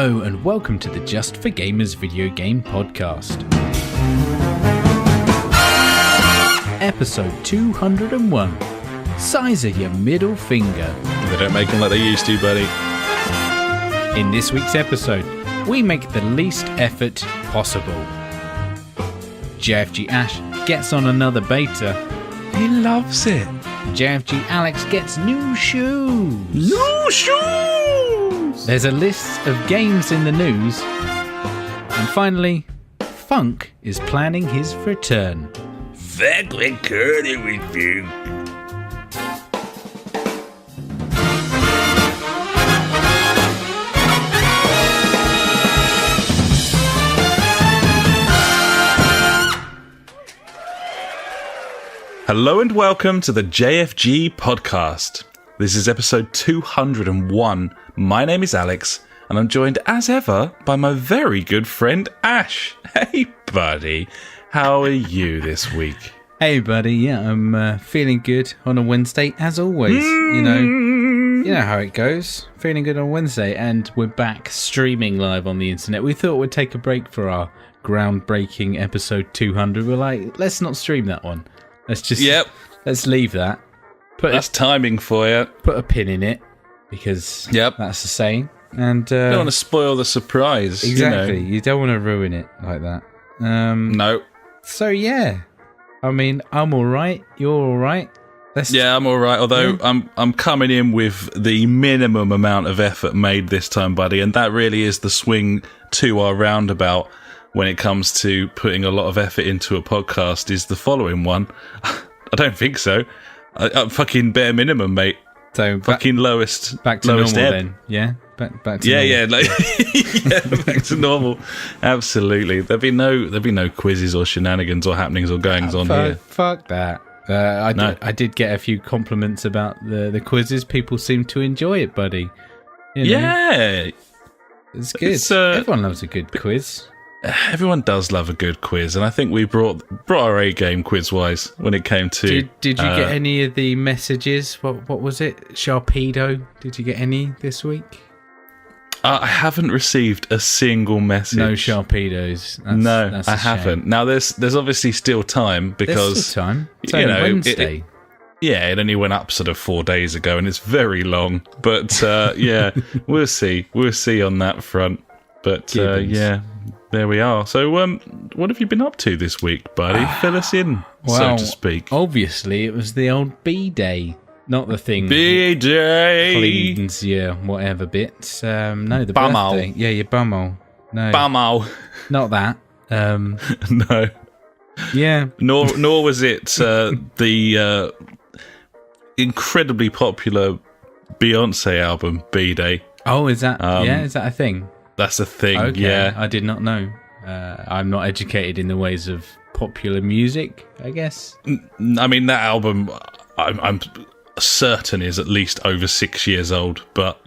Hello and welcome to the Just for Gamers video game podcast. Episode 201. Size of your middle finger. They don't make them like they used to, buddy. In this week's episode, we make the least effort possible. JfG Ash gets on another beta. He loves it. JfG Alex gets new shoes. New shoes! There's a list of games in the news. And finally, Funk is planning his return. Fuck with Curly with you. Hello and welcome to the JfG Podcast. This is episode 201. My name is Alex, and I'm joined as ever by my very good friend Ash. Hey, buddy. How are you this week? Hey, buddy. Yeah, I'm feeling good on a Wednesday, as always. You know how it goes. Feeling good on Wednesday, and we're back streaming live on the internet. We thought we'd take a break for our groundbreaking episode 200. We're like, let's not stream that one. Let's leave that. That's timing for you. Put a pin in it, because that's the saying. And you don't want to spoil the surprise. Exactly. You don't want to ruin it like that. No. So yeah, I mean, I'm all right. You're all right. I'm all right. Although I'm coming in with the minimum amount of effort made this time, buddy, and that really is the swing to our roundabout when it comes to putting a lot of effort into a podcast. Is the following one? I don't think so. Fucking bare minimum, mate. So fucking lowest. Back to lowest normal ebb. then. Yeah. Back to normal. Back to normal. Absolutely. There'd be no quizzes or shenanigans or happenings or goings on here. Fuck that. I did get a few compliments about the quizzes. People seem to enjoy it, buddy. You know? Yeah, it's good. Everyone loves a good quiz. Everyone does love a good quiz, and I think we brought our A game quiz-wise when it came to... Did you get any of the messages? What was it? Sharpedo? Did you get any this week? I haven't received a single message. No Sharpedos. That's I haven't. Now, there's obviously still time, because... There's still time. It's only Wednesday. It only went up sort of 4 days ago, and it's very long. But, we'll see. We'll see on that front. But, there we are. So, what have you been up to this week, buddy? Fill us in, so to speak. Obviously, it was the old B-Day, not the thing. B-Day! Cleans your whatever bits. No, the bumhole. Birthday. Yeah, your bumhole. No. Bumhole. Not that. No. Yeah. Nor was it the incredibly popular Beyonce album, B-Day. Oh, is that? Is that a thing? That's a thing, okay. Yeah. I did not know. I'm not educated in the ways of popular music, I guess. I mean, that album, I'm certain is at least over 6 years old, but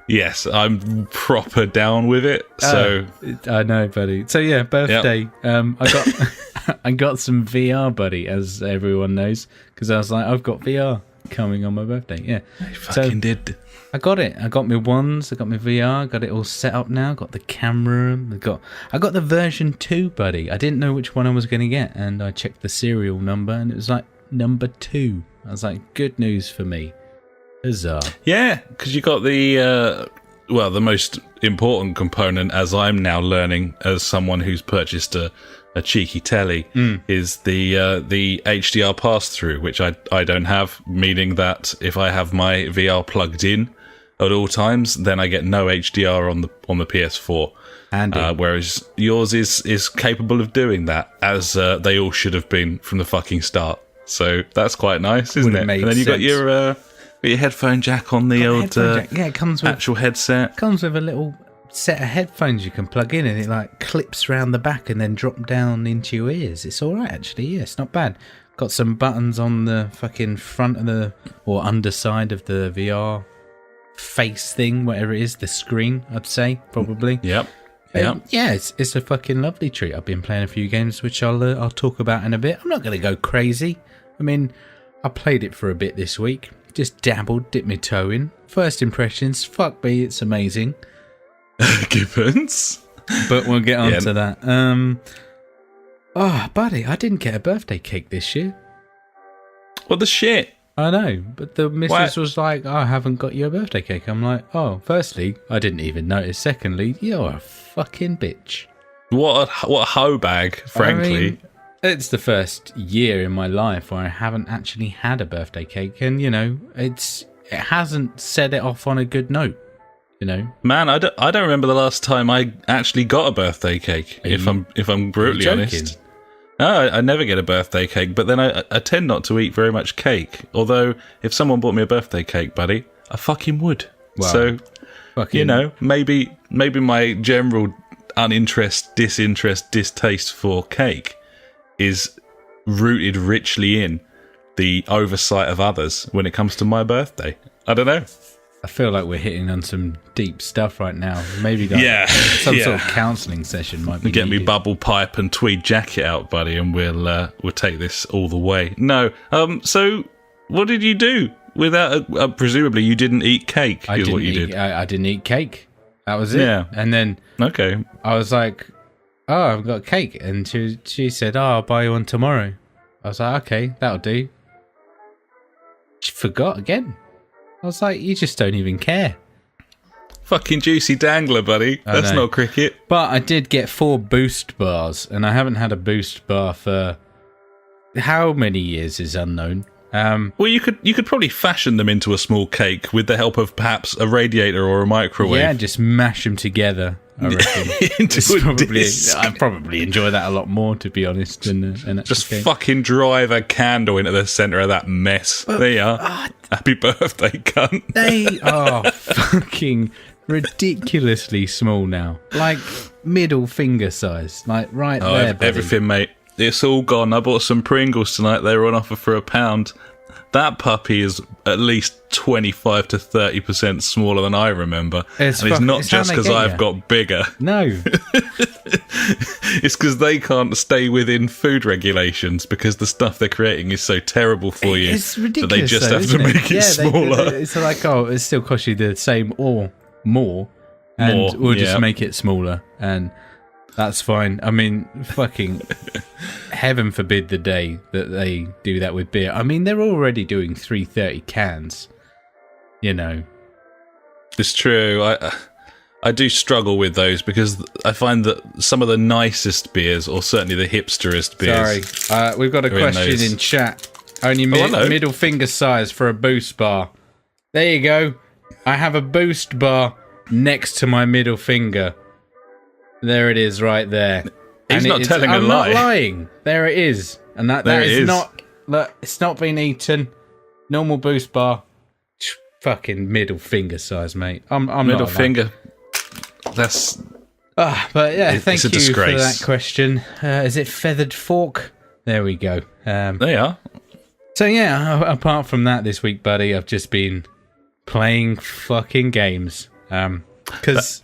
yes, I'm proper down with it. So I know, buddy. So yeah, birthday. Yep. I got some VR, buddy, as everyone knows, because I was like, I've got VR coming on my birthday. Yeah, I fucking did. I got it. I got my ones. I got my VR. Got it all set up now. Got the camera. I got the version 2, buddy. I didn't know which one I was going to get, and I checked the serial number, and it was like number 2. I was like, good news for me. Huzzah! Yeah, because you got the the most important component, as I'm now learning, as someone who's purchased a cheeky telly, is the HDR pass-through, which I don't have, meaning that if I have my VR plugged in at all times, then I get no HDR on the PS4. Whereas yours is capable of doing that, as they all should have been from the fucking start. So that's quite nice, isn't it? And then you got your headphone jack on the old it comes with actual headset. Comes with a little set of headphones you can plug in, and it like clips around the back and then drop down into your ears. It's all right, actually. Yeah, it's not bad. Got some buttons on the fucking front of or underside of the VR face thing, whatever it is, the screen, I'd say, probably. Yep. Yeah, it's a fucking lovely treat. I've been playing a few games, which I'll talk about in a bit. I'm not going to go crazy. I mean, I played it for a bit this week. Just dabbled, dipped my toe in. First impressions, fuck me, it's amazing. Gibbons. But we'll get on to that. Oh, buddy, I didn't get a birthday cake this year. What the shit? I know, but the missus was like, I haven't got you a birthday cake. I'm like, oh, firstly, I didn't even notice. Secondly, you're a fucking bitch. What a hoe bag, frankly. I mean, it's the first year in my life where I haven't actually had a birthday cake. And, it hasn't set it off on a good note, Man, I don't remember the last time I actually got a birthday cake, if I'm brutally honest. No, I never get a birthday cake, but then I tend not to eat very much cake. Although, if someone bought me a birthday cake, buddy, I fucking would. Wow. So, maybe my general distaste for cake is rooted richly in the oversight of others when it comes to my birthday. I don't know. I feel like we're hitting on some deep stuff right now. Maybe some sort of counselling session might be Get needed. me bubble pipe and tweed jacket out, buddy, and we'll take this all the way. No, so what did you do without? Presumably, you didn't eat cake. I didn't eat cake. That was it. Yeah, and then I was like, "Oh, I've got cake," and she said, "Oh, I'll buy you one tomorrow." I was like, "Okay, that'll do." She forgot again. I was like, you just don't even care. Fucking juicy dangler, buddy. That's not cricket. But I did get 4 Boost bars, and I haven't had a Boost bar for how many years is unknown. Well, you could probably fashion them into a small cake with the help of perhaps a radiator or a microwave. Yeah, just mash them together. I reckon. I'd probably enjoy that a lot more, to be honest. Than just fucking drive a candle into the centre of that mess. But, there you are. Happy birthday, cunt. They are fucking ridiculously small now. Like middle finger size. Like right there, buddy. Everything, mate. It's all gone. I bought some Pringles tonight. They were on offer for £1. That puppy is at least 25 to 30% smaller than I remember. It's not just because I've got bigger. No. It's because they can't stay within food regulations because the stuff they're creating is so terrible for you. It's ridiculous. That they just have to make it smaller. It's like, it still costs you the same or more. And we'll just make it smaller. And that's fine. I mean, fucking heaven forbid the day that they do that with beer. I mean, they're already doing 330 cans. It's true. I do struggle with those because I find that some of the nicest beers, or certainly the hipsterest beers... Sorry, we've got a question in chat. Only middle finger size for a Boost bar. There you go. I have a Boost bar next to my middle finger. There it is, right there. He's not telling a lie. I'm not lying. There it is, and that is not. Look, it's not been eaten. Normal Boost bar, fucking middle finger size, mate. I'm middle finger. That's. But yeah, thank you disgrace. for that question. Is it feathered fork? There we go. There you are. So yeah, apart from that, this week, buddy, I've just been playing fucking games. Because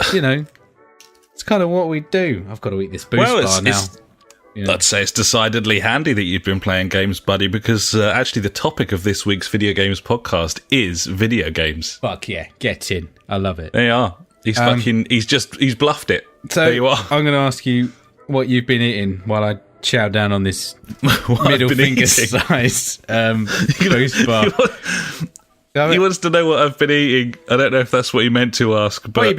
it's kind of what we do. I've got to eat this Boost bar now. I'd say it's decidedly handy that you've been playing games, buddy, because actually the topic of this week's Video Games Podcast is video games. Fuck yeah, get in. I love it. There you are. He's bluffed it. So there you are. I'm going to ask you what you've been eating while I chow down on this middle finger size Boost bar. He wants to know what I've been eating. I don't know if that's what he meant to ask, but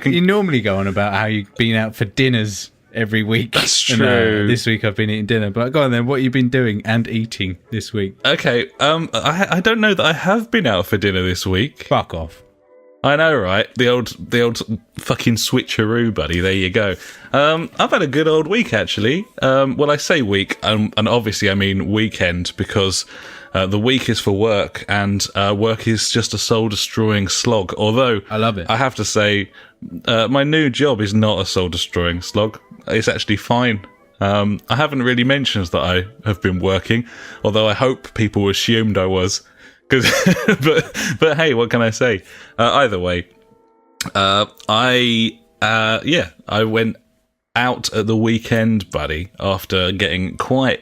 you normally go on about how you've been out for dinners every week. That's true. And, this week I've been eating dinner, but go on then. What have you been doing and eating this week? Okay, I don't know that I have been out for dinner this week. Fuck off. I know, right? The old fucking switcheroo, buddy. There you go. I've had a good old week, actually. Well, I say week, and obviously I mean weekend, because the week is for work, and work is just a soul-destroying slog. Although, I love it. I have to say, my new job is not a soul-destroying slog. It's actually fine. I haven't really mentioned that I have been working, although I hope people assumed I was. But hey, what can I say? Either way, I went out at the weekend, buddy, after getting quite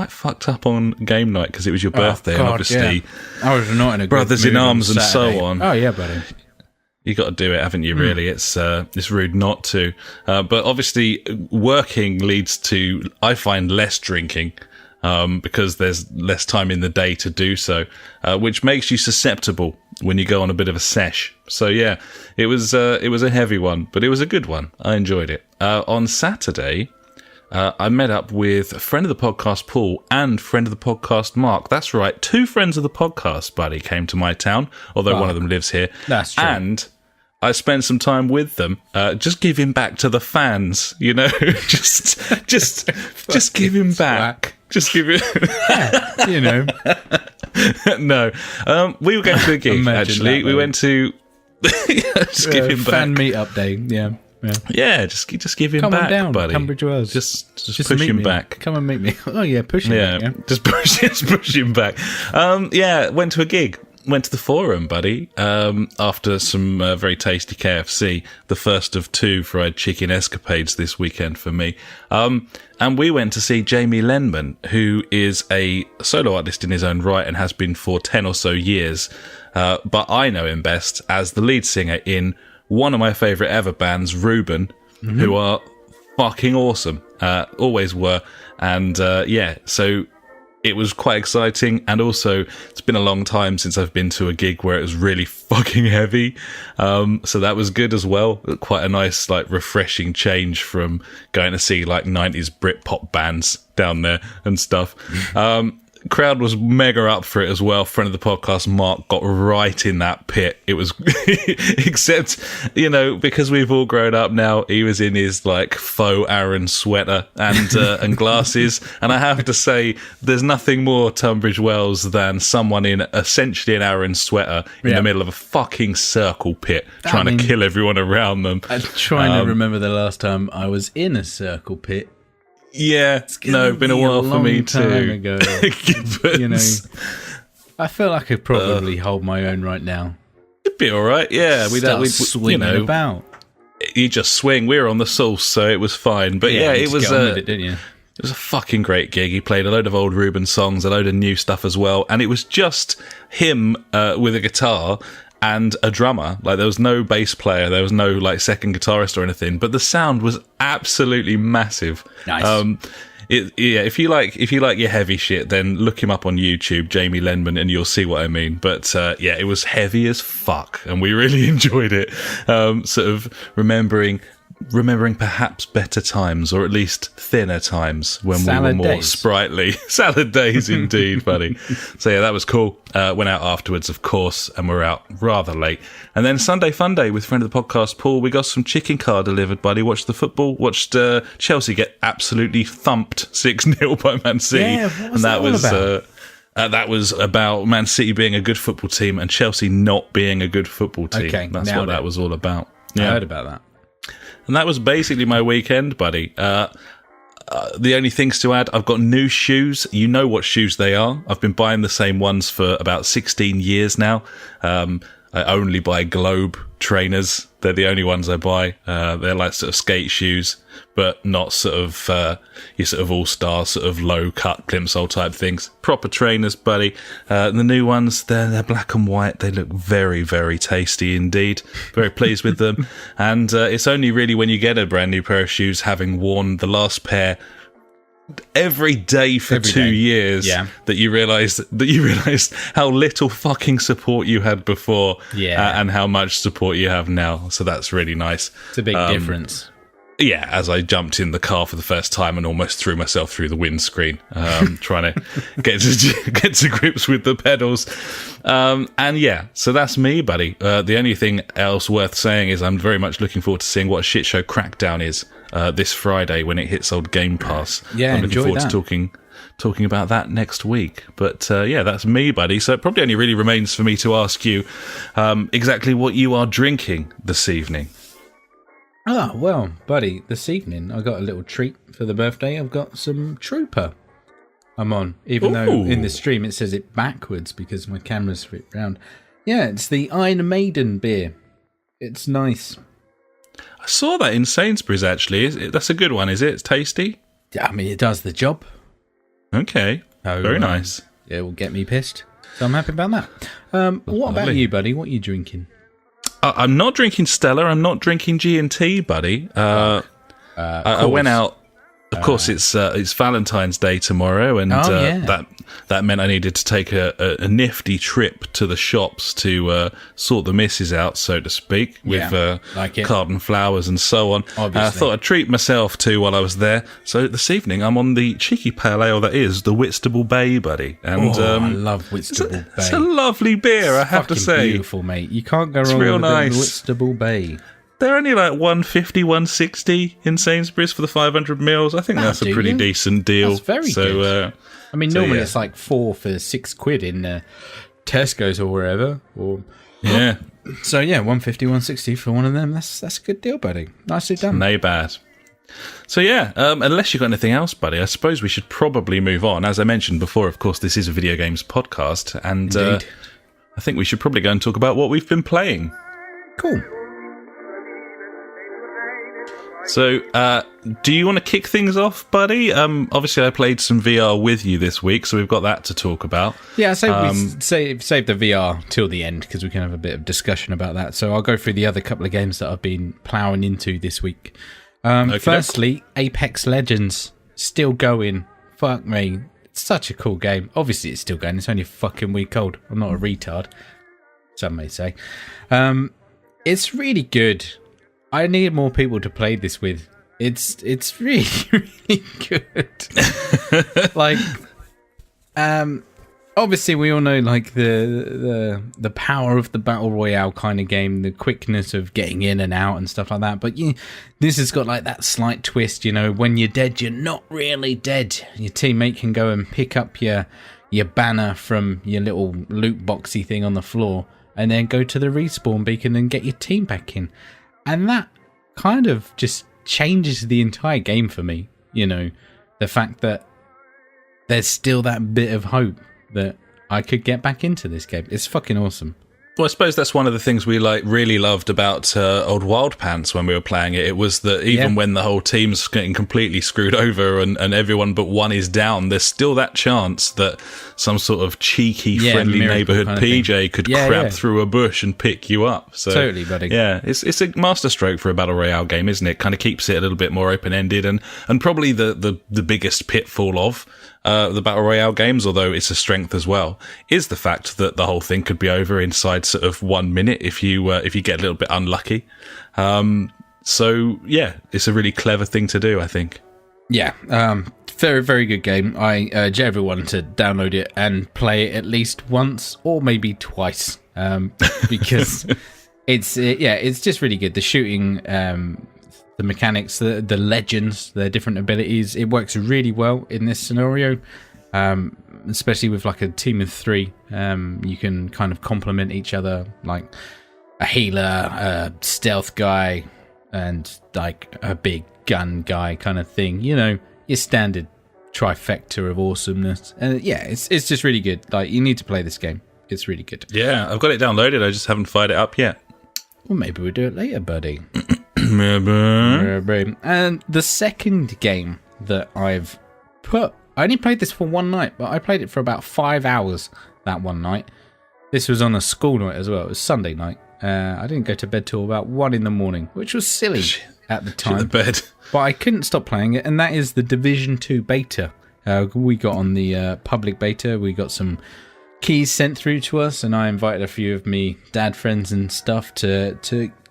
fucked up on game night because it was your birthday, and obviously I was not in a brothers good mood in arms on and Saturday. so on. Oh yeah, buddy. You got to do it, haven't you? Really, it's rude not to. But obviously, working leads to, I find, less drinking because there's less time in the day to do so, which makes you susceptible when you go on a bit of a sesh. So yeah, it was a heavy one, but it was a good one. I enjoyed it. On Saturday, I met up with a friend of the podcast, Paul, and friend of the podcast, Mark. That's right, 2 friends of the podcast, buddy, came to my town, although one of them lives here. That's true. And I spent some time with them, just giving back to the fans, you know, just giving back. Just give it, yeah, you know. No, we were going to a gig. Actually, we went to just giving back. Fan meetup day. Yeah, just give him Come back, on down, buddy. Tunbridge Wells. Just push him back. Come and meet me. Oh yeah, push him. Yeah, back, just push him back. Went to a gig. Went to the Forum, buddy, after some very tasty KFC, the first of 2 fried chicken escapades this weekend for me. And we went to see Jamie Lenman, who is a solo artist in his own right and has been for 10 or so years. But I know him best as the lead singer in one of my favourite ever bands, Reuben, who are fucking awesome. Always were. And so it was quite exciting, and also it's been a long time since I've been to a gig where it was really fucking heavy, so that was good as well. Quite a nice, like, refreshing change from going to see like 90s Britpop bands down there and stuff. Crowd was mega up for it as well. Friend of the podcast, Mark, got right in that pit. It was, except, you know, because we've all grown up now, he was in his like faux Aaron sweater and glasses. And I have to say, there's nothing more Tunbridge Wells than someone in essentially an Aaron sweater in the middle of a fucking circle pit, trying to kill everyone around them. I'm trying to remember the last time I was in a circle pit. Yeah, no, been a while for me too. Ago. You know, I feel like I could probably hold my own right now. It'd be all right. Yeah, we'd swinging about. You just swing. We were on the sauce, so it was fine. But yeah, it was. Didn't you? It was a fucking great gig. He played a load of old Reuben songs, a load of new stuff as well, and it was just him with a guitar and a drummer. Like, there was no bass player, there was no like second guitarist or anything, but the sound was absolutely massive. Nice. If you like your heavy shit, then look him up on YouTube, Jamie Lenman, and you'll see what I mean. But it was heavy as fuck, and we really enjoyed it. Sort of remembering perhaps better times, or at least thinner times when we were more sprightly. Salad days indeed, buddy. So yeah, that was cool. Went out afterwards, of course, and we're out rather late. And then Sunday fun day with friend of the podcast, Paul. We got some chicken car delivered, buddy. Watched the football. Watched Chelsea get absolutely thumped 6-0 by Man City. Yeah, what was that about? That was about Man City being a good football team and Chelsea not being a good football team. Okay, that's what that was all about. Yeah. I heard about that. And that was basically my weekend, buddy. The only things to add, I've got new shoes. You know what shoes they are. I've been buying the same ones for about 16 years now. I only buy Globe trainers. They're the only ones I buy. They're like sort of skate shoes, but not sort of your sort of all-star, sort of low-cut plimsoll type things. Proper trainers, buddy. The new ones, they're black and white. They look very, very tasty indeed. Very pleased with them. And it's only really when you get a brand new pair of shoes, having worn the last pair every day for 2 years, that you realised how little fucking support you had before, and how much support you have now. So that's really nice. It's a big difference. Yeah, as I jumped in the car for the first time and almost threw myself through the windscreen, trying to get to grips with the pedals. And yeah, so that's me, buddy. The only thing else worth saying is I'm very much looking forward to seeing what Shit Show Crackdown is this Friday when it hits old Game Pass. Yeah, I'm looking forward to talking about that next week. But yeah, that's me, buddy. So it probably only really remains for me to ask you exactly what you are drinking this evening. Ah, well, buddy, this evening I got a little treat for the birthday. I've got some Trooper I'm on, even though in the stream it says it backwards because my camera's flipped round. Yeah, it's the Iron Maiden beer. It's nice. I saw that in Sainsbury's, actually. That's a good one, is it? It's tasty? Yeah, I mean, it does the job. Okay, very nice. It will get me pissed, so I'm happy about that. What about you, buddy? What are you drinking? I'm not drinking Stella. I'm not drinking G&T, buddy. I went out. Of course, it's Valentine's Day tomorrow, and that meant I needed to take a nifty trip to the shops to sort the missus out, so to speak, with garden flowers and so on. I thought I'd treat myself too while I was there. So this evening, I'm on the cheeky pale ale that is the Whitstable Bay, buddy. And I love Whitstable Bay. It's a lovely beer, I have to say. Beautiful, mate. You can't go wrong with the Whitstable Bay. They're only like 150, 160 in Sainsbury's for the 500 mils. I think that's a pretty decent deal. That's very good. I mean, normally it's like 4 for £6 in Tesco's or wherever. Yeah. So yeah, 150, 160 for one of them. That's a good deal, buddy. Nicely done. No bad. So yeah, unless you've got anything else, buddy, I suppose we should probably move on. As I mentioned before, of course, this is a video games podcast, and I think we should probably go and talk about what we've been playing. Cool. So, do you want to kick things off, buddy? Obviously, I played some VR with you this week, so we've got that to talk about. Yeah, so we save the VR till the end, because we can have a bit of discussion about that. So I'll go through the other couple of games that I've been ploughing into this week. Firstly, Apex Legends, still going. Fuck me. It's such a cool game. Obviously, it's still going. It's only a fucking week old. I'm not a retard, some may say. It's really good. I need more people to play this with. It's really, really good. Like, obviously we all know like the power of the battle royale kind of game, the quickness of getting in and out and stuff like that. But this has got like that slight twist. When you're dead, you're not really dead. Your teammate can go and pick up your banner from your little loot boxy thing on the floor, and then go to the respawn beacon and get your team back in. And that kind of just changes the entire game for me. The fact that there's still that bit of hope that I could get back into this game. It's fucking awesome. Well, I suppose that's one of the things we really loved about old Wild Pants when we were playing it. It was that even when the whole team's getting completely screwed over and everyone but one is down, there's still that chance that some sort of cheeky, friendly neighbourhood PJ could crab through a bush and pick you up. So, totally, buddy. Yeah, it's a masterstroke for a battle royale game, isn't it? Kind of keeps it a little bit more open-ended, and probably the biggest pitfall of the battle royale games, although it's a strength as well, is the fact that the whole thing could be over inside sort of 1 minute if you get a little bit unlucky. So yeah, it's a really clever thing to do, I think. Yeah, very, very good game. I urge everyone to download it and play it at least once or maybe twice, because it's just really good. The shooting, the mechanics, the legends, their different abilities, it works really well in this scenario, especially with like a team of 3. You can kind of complement each other, like a healer, a stealth guy, and like a big gun guy kind of thing. Your standard trifecta of awesomeness. And it's just really good. Like, you need to play this game. It's really good. Yeah, I've got it downloaded. I just haven't fired it up yet. Well, maybe we'll do it later, buddy. And the second game that I've I only played this for one night, but I played it for about 5 hours that one night. This was on a school night as well. It was Sunday night. I didn't go to bed till about 1 a.m, which was silly at the time. Shit the bed. But I couldn't stop playing it, and that is the Division 2 beta. We got on the public beta. We got some keys sent through to us, and I invited a few of me dad friends and stuff to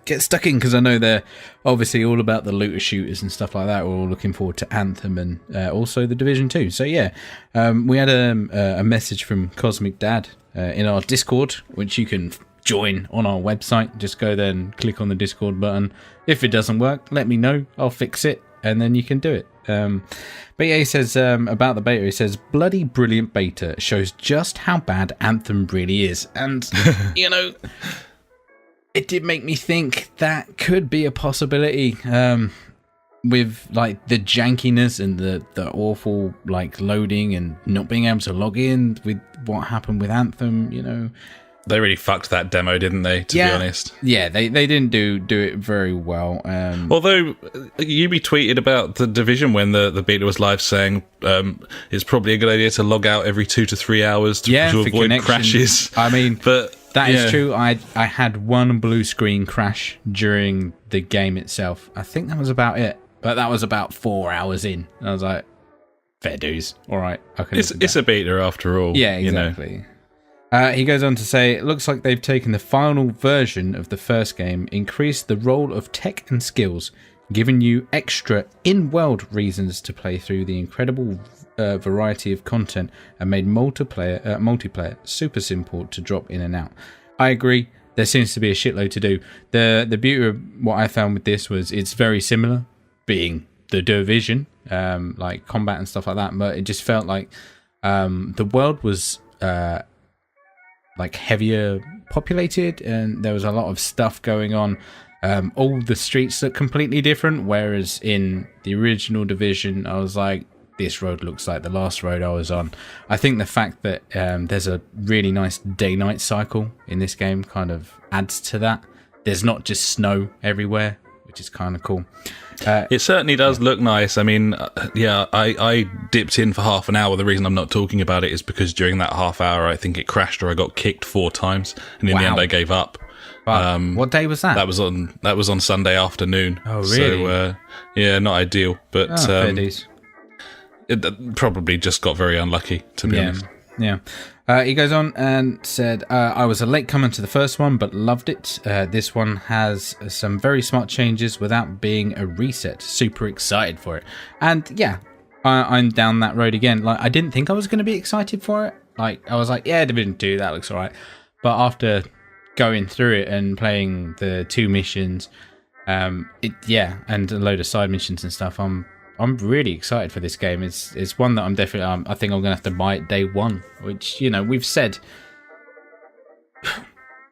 get stuck in, because I know they're obviously all about the looter shooters and stuff like that. We're all looking forward to Anthem and also the Division 2. So yeah, we had a message from Cosmic Dad in our Discord, which you can join on our website. Just go there and click on the Discord button. If it doesn't work, let me know. I'll fix it, and then you can do it. But yeah, he says about the beta, he says, bloody brilliant beta, shows just how bad Anthem really is. And, it did make me think that could be a possibility, with like the jankiness and the awful like loading and not being able to log in with what happened with Anthem. They really fucked that demo, didn't they, to be honest? Yeah, they didn't do it very well. Although, you retweeted about the Division when the beta was live, saying it's probably a good idea to log out every 2 to 3 hours to avoid crashes. I mean, but That is true. I had one blue screen crash during the game itself. I think that was about it. But that was about 4 hours in. And I was like, fair dues. All right. It's a beta after all. Yeah, exactly. He goes on to say, it looks like they've taken the final version of the first game, increased the role of tech and skills, given you extra in-world reasons to play through the incredible variety of content, and made multiplayer super simple to drop in and out. I agree. There seems to be a shitload to do. The beauty of what I found with this was it's very similar, being the Division, like combat and stuff like that, but it just felt like the world was like heavier populated, and there was a lot of stuff going on. All the streets look completely different, whereas in the original Division, I was like, this road looks like the last road I was on. I think the fact that there's a really nice day-night cycle in this game kind of adds to that. There's not just snow everywhere, which is kind of cool. It certainly does look nice. I mean, I dipped in for half an hour. The reason I'm not talking about it is because during that half hour, I think it crashed or I got kicked 4 times, and in the end, I gave up. What day was that? That was on Sunday afternoon. Oh, really? So, not ideal, but fair dues. It probably just got very unlucky, to be honest. Yeah. He goes on and said, I was a latecomer to the first one, but loved it. This one has some very smart changes without being a reset. Super excited for it. And yeah, I'm down that road again. Like, I didn't think I was going to be excited for it. Like, I was like, yeah, Division 2, that looks all right. But after going through it and playing the 2 missions, and a load of side missions and stuff, I'm really excited for this game. It's one that I'm definitely. I think I'm gonna have to buy it day one. Which, we've said,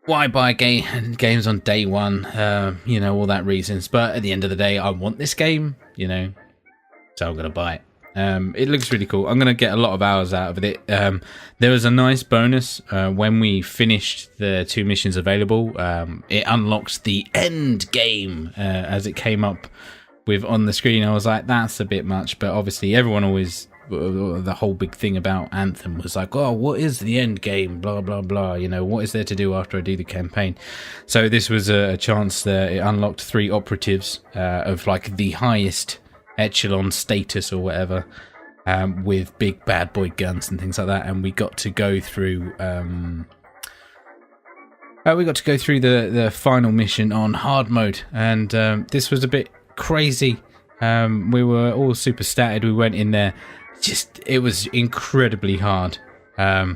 why buy games on day one? All that reasons. But at the end of the day, I want this game. So I'm gonna buy it. It looks really cool. I'm gonna get a lot of hours out of it. There was a nice bonus when we finished the 2 missions available. It unlocked the end game as it came up with on the screen. I was like, that's a bit much, but obviously everyone always, the whole big thing about Anthem was like, oh, what is the end game, blah blah blah, what is there to do after I do the campaign? So this was a chance that it unlocked 3 operatives of like the highest echelon status or whatever, with big bad boy guns and things like that, and we got to go through the final mission on hard mode, and this was a bit crazy. We were all super statted. We went in there, it was incredibly hard. I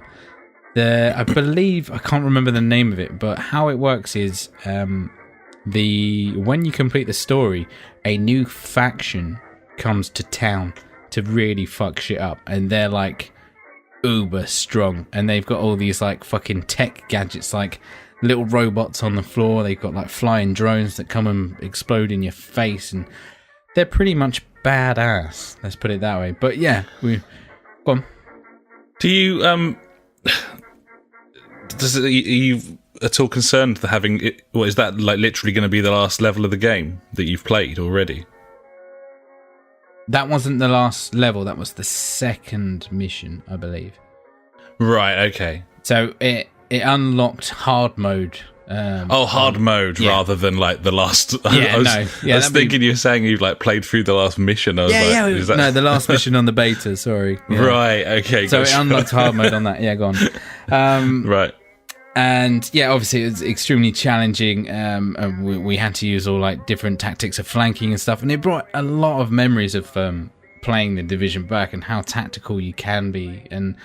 believe, I can't remember the name of it, but how it works is when you complete the story, a new faction comes to town to really fuck shit up, and they're like uber strong, and they've got all these like fucking tech gadgets, like little robots on the floor. They've got like flying drones that come and explode in your face, and they're pretty much badass. Let's put it that way. But yeah, go on. Do you are you at all concerned that having it? Is that like literally going to be the last level of the game that you've played already? That wasn't the last level. That was the second mission, I believe. Right. Okay. So it unlocked hard mode. Hard mode rather than like the last. Yeah, I was thinking you were saying you've like played through the last mission. No, the last mission on the beta. Sorry. Yeah. Right. Okay. So it unlocked hard mode on that. Yeah, go on. Right. And yeah, obviously it was extremely challenging. We had to use all like different tactics of flanking and stuff, and it brought a lot of memories of playing the Division back and how tactical you can be. And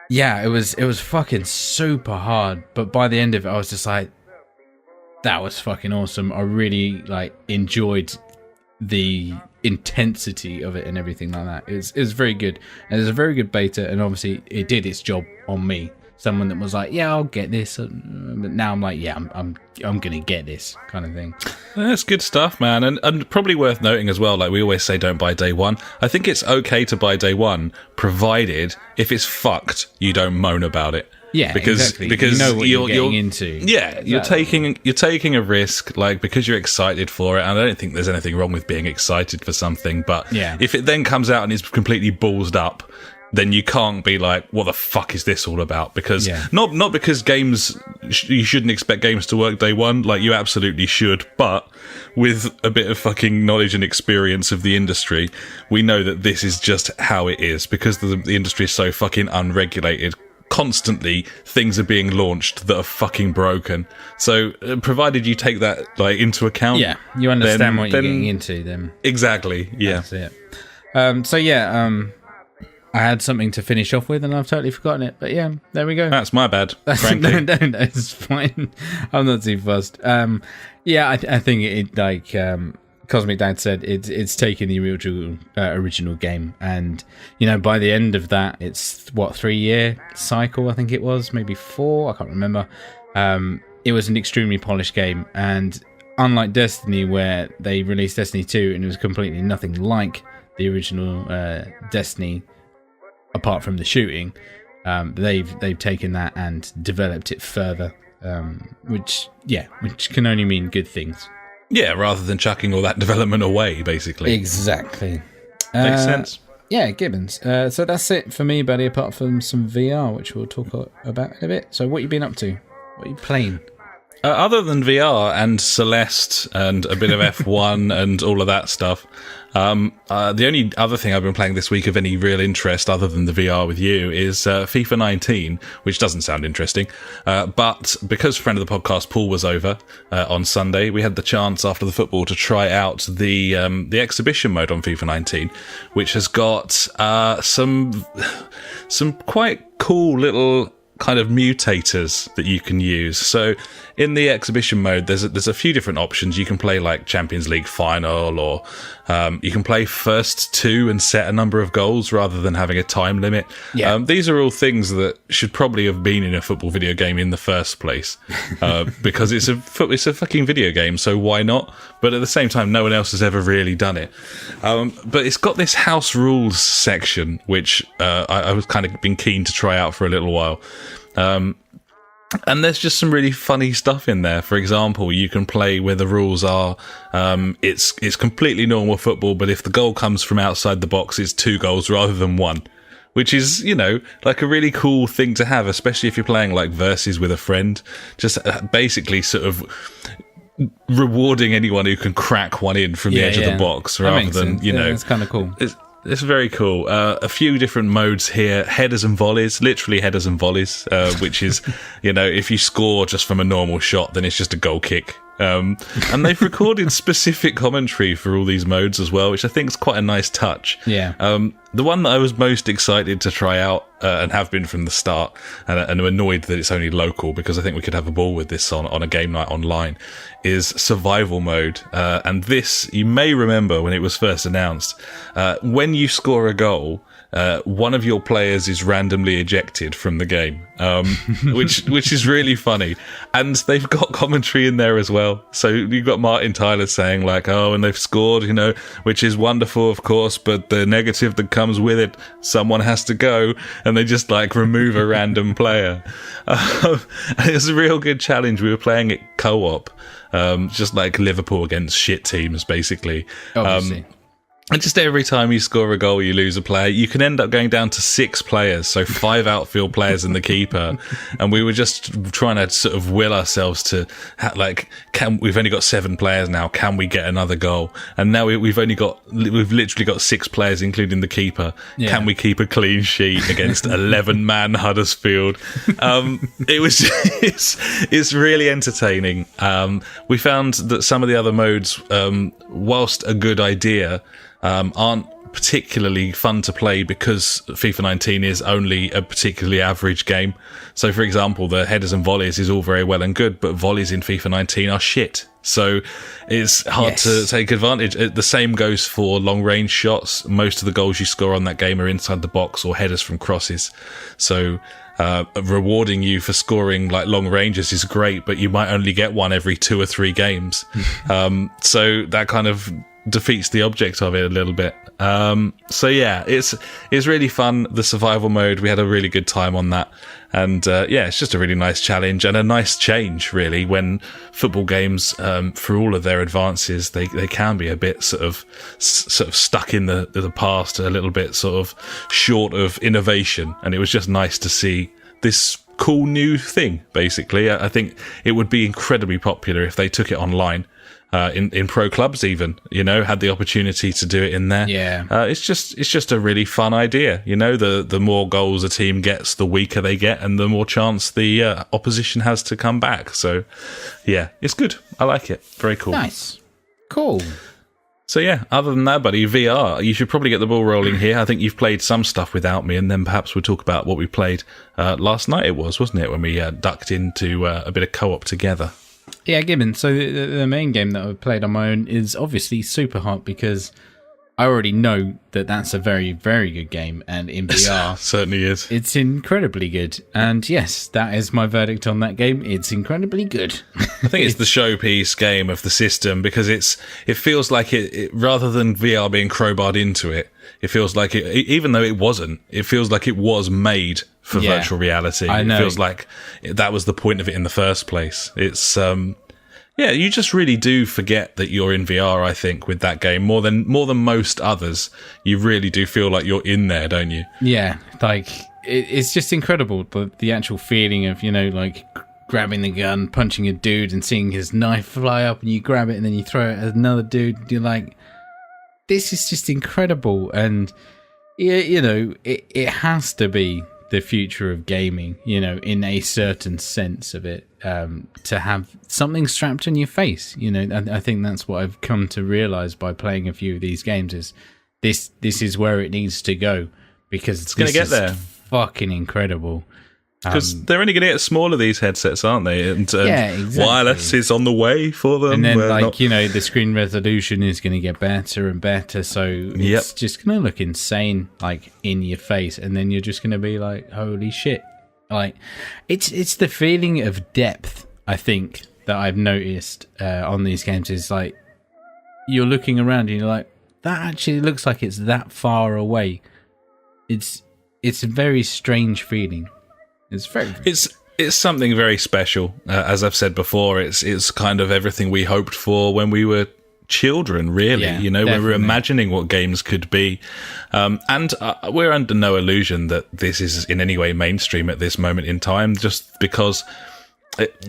yeah, it was fucking super hard. But by the end of it, I was just like, that was fucking awesome. I really like enjoyed the intensity of it and everything like that. It was very good, and it was a very good beta, and obviously it did its job on me. Someone that was like, yeah, I'll get this, but now I'm like, yeah, I'm gonna get this kind of thing. That's good stuff, man, and probably worth noting as well. Like we always say, don't buy day one. I think it's okay to buy day one, provided if it's fucked, you don't moan about it. Yeah, because you know what you're getting into. Yeah, exactly. You're taking a risk, like because you're excited for it. And I don't think there's anything wrong with being excited for something, but yeah, if it then comes out and is completely ballsed up, then you can't be like, what the fuck is this all about? Because not because games, you shouldn't expect games to work day one. Like, you absolutely should. But with a bit of fucking knowledge and experience of the industry, we know that this is just how it is. Because the industry is so fucking unregulated, constantly things are being launched that are fucking broken. So provided you take that like into account, you understand what you're getting into, then exactly, that's it. I had something to finish off with and I've totally forgotten it, but yeah, there we go. That's my bad, frankly. No, it's fine. I'm not too fussed. I think it like Cosmic Dad said, it's taken the original game, and by the end of that, it's 3-year cycle, I think it was, maybe 4, I can't remember. It was an extremely polished game, and unlike Destiny, where they released Destiny 2 and it was completely nothing like the original Destiny, apart from the shooting, they've taken that and developed it further, which can only mean good things. Yeah, rather than chucking all that development away, basically. Exactly. Makes sense. Yeah, Gibbons. So that's it for me, buddy, apart from some VR, which we'll talk about in a bit. So what you been up to? What are you playing? Other than VR and Celeste and a bit of F1 and all of that stuff, the only other thing I've been playing this week of any real interest other than the VR with you is FIFA 19, which doesn't sound interesting. But because friend of the podcast, Paul, was over on Sunday, we had the chance after the football to try out the exhibition mode on FIFA 19, which has got some quite cool little kind of mutators that you can use. So in the exhibition mode, there's a few different options. You can play like Champions League final, or you can play first two and set a number of goals rather than having a time limit. These are all things that should probably have been in a football video game in the first place, because it's a fucking video game, so why not? But at the same time, no one else has ever really done it. But it's got this house rules section, which I was kind of been keen to try out for a little while. And there's just some really funny stuff in there. For example, you can play where the rules are, it's completely normal football, but if the goal comes from outside the box, it's 2 goals rather than 1. Which is, like a really cool thing to have, especially if you're playing like versus with a friend. Just basically sort of rewarding anyone who can crack one in from the edge of the box, rather than, it's kind of cool. It's very cool. A few different modes here. Headers and volleys, literally headers and volleys, which is, if you score just from a normal shot, then it's just a goal kick. And they've recorded specific commentary for all these modes as well, which I think is quite a nice touch. The one that I was most excited to try out, and have been from the start, and I'm annoyed that it's only local, because I think we could have a ball with this on a game night online, is survival mode. And this, you may remember when it was first announced, when you score a goal, one of your players is randomly ejected from the game, which is really funny. And they've got commentary in there as well. So you've got Martin Tyler saying like, and they've scored, which is wonderful, of course, but the negative that comes with it, someone has to go, and they just like remove a random player. It was a real good challenge. We were playing it co-op, just like Liverpool against shit teams, basically. Obviously. And just every time you score a goal, you lose a player. You can end up going down to 6 players, so 5 outfield players and the keeper. And we were just trying to sort of will ourselves to, we've only got 7 players now. Can we get another goal? And now we've literally got 6 players, including the keeper. Yeah. Can we keep a clean sheet against 11-man Huddersfield? It's really entertaining. We found that some of the other modes, whilst a good idea, aren't particularly fun to play, because FIFA 19 is only a particularly average game. So, for example, the headers and volleys is all very well and good, but volleys in FIFA 19 are shit. So it's hard to take advantage. The same goes for long-range shots. Most of the goals you score on that game are inside the box or headers from crosses. So rewarding you for scoring like long ranges is great, but you might only get one every 2 or 3 games. So that kind of defeats the object of it a little bit. So yeah, it's really fun. The survival mode, we had a really good time on that. And yeah, it's just a really nice challenge and a nice change, really, when football games, for all of their advances, they can be a bit sort of stuck in the past, a little bit sort of short of innovation. And it was just nice to see this cool new thing, basically. I think it would be incredibly popular if they took it online. In pro clubs, even, had the opportunity to do it in there. Yeah, it's just a really fun idea. The more goals a team gets, the weaker they get, and the more chance the opposition has to come back. So, yeah, it's good. I like it. Very cool. Nice, cool. So yeah, other than that, buddy, VR, you should probably get the ball rolling here. I think you've played some stuff without me, and then perhaps we'll talk about what we played last night. It wasn't it, when we ducked into a bit of co-op together. Yeah, Gibbon. So the main game that I've played on my own is obviously super hot because I already know that that's a very, very good game, and in VR, certainly is. It's incredibly good. And yes, that is my verdict on that game. It's incredibly good. I think it's the showpiece game of the system because it feels like it rather than VR being crowbarred into it, it feels like it, even though it wasn't, it feels like it was made for virtual reality. I know. It feels like that was the point of it in the first place. It's yeah, you just really do forget that you're in VR, I think, with that game. More than most others, you really do feel like you're in there, don't you? Yeah, like, it's just incredible, the actual feeling of, like, grabbing the gun, punching a dude and seeing his knife fly up, and you grab it and then you throw it at another dude. You're like, this is just incredible. And, it has to be the future of gaming, in a certain sense of it, to have something strapped in your face, I think that's what I've come to realize by playing a few of these games is this is where it needs to go, because it's going to get there. Fucking incredible. Because they're only going to get smaller, these headsets, aren't they? And yeah, exactly. Wireless is on the way for them. And then, the screen resolution is going to get better and better. So it's just going to look insane, like, in your face. And then you're just going to be like, holy shit. Like, it's the feeling of depth, I think, that I've noticed on these games is, like, you're looking around and you're like, that actually looks like it's that far away. It's a very strange feeling. It's very. It's something very special. As I've said before, it's kind of everything we hoped for when we were children, really. Yeah, when we were imagining what games could be. And we're under no illusion that this is in any way mainstream at this moment in time, just because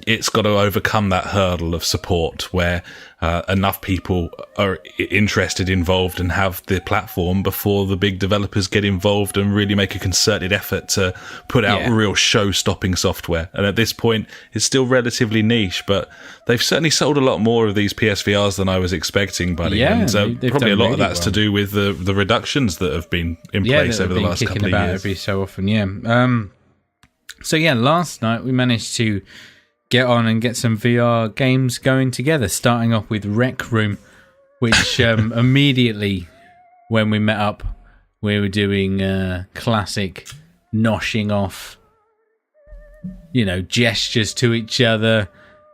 it's got to overcome that hurdle of support where enough people are interested, involved, and have the platform before the big developers get involved and really make a concerted effort to put out real show-stopping software. And at this point, it's still relatively niche, but they've certainly sold a lot more of these PSVRs than I was expecting, buddy. Yeah, and probably a lot of that's well. to do with the reductions that have been in place over the last couple of years. Every so often, So last night we managed to get on and get some VR games going together, starting off with Rec Room, which immediately when we met up, we were doing classic noshing off, gestures to each other.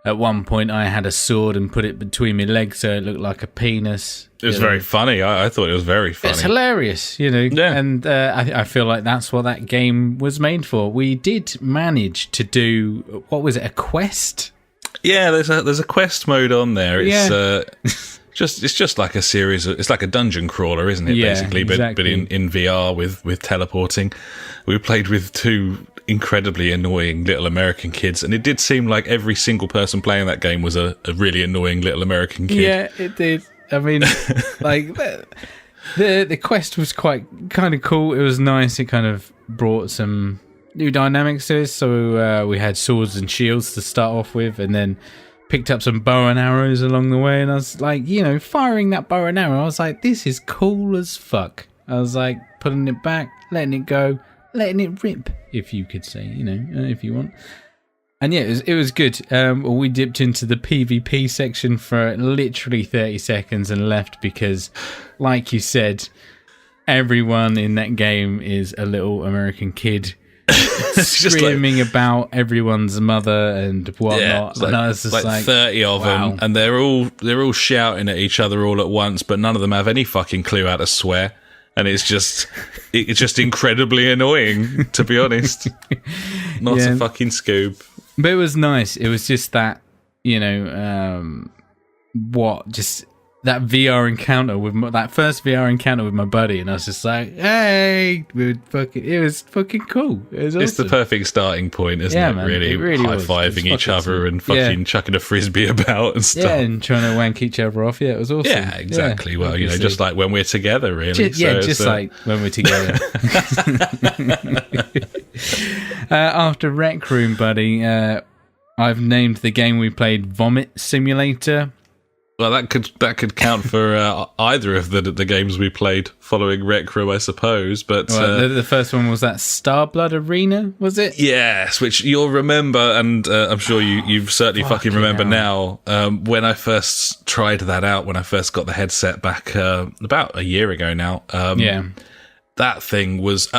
At one point, I had a sword and put it between my legs so it looked like a penis. It was very funny. I thought it was very funny. It's hilarious, Yeah. And I feel like that's what that game was made for. We did manage to do, what was it, a quest? Yeah, there's a quest mode on there. It's it's just like a series of, it's like a dungeon crawler, isn't it? Yeah, basically, exactly. but in VR with teleporting. We played with two incredibly annoying little American kids, and it did seem like every single person playing that game was a really annoying little American kid. Yeah, it did. I mean, like, the quest was kind of cool. It was nice. It kind of brought some new dynamics to it. So we had swords and shields to start off with, and then picked up some bow and arrows along the way. And I was like, firing that bow and arrow, I was like, this is cool as fuck. I was like, putting it back, letting it go, letting it rip, if you could say, if you want. And yeah, it was good. We dipped into the PvP section for literally 30 seconds and left because, like you said, everyone in that game is a little American kid screaming about everyone's mother and whatnot. Yeah, and I was just like 30 of wow. them, and they're all shouting at each other all at once, but none of them have any fucking clue how to swear. And it's just incredibly annoying, to be honest. Not a fucking Scoob. But it was nice. It was just that, just that VR encounter with that first VR encounter with my buddy, and I was just like, "Hey, it was fucking cool." It was awesome. It's the perfect starting point, isn't it? Man, really, it really high-fiving each other and fucking chucking a frisbee about and stuff. Yeah, and trying to wank each other off. Yeah, it was awesome. Yeah, exactly. Well, just like when we're together, really. Just like when we're together. After Rec Room, buddy, I've named the game we played Vomit Simulator. Well, that could count for either of the games we played following Rec Room, I suppose. But the first one was that Starblood Arena, was it? Yes, which you'll remember, and I'm sure you've certainly fucking remember now. When I first tried that out, when I first got the headset back about a year ago now. That thing was,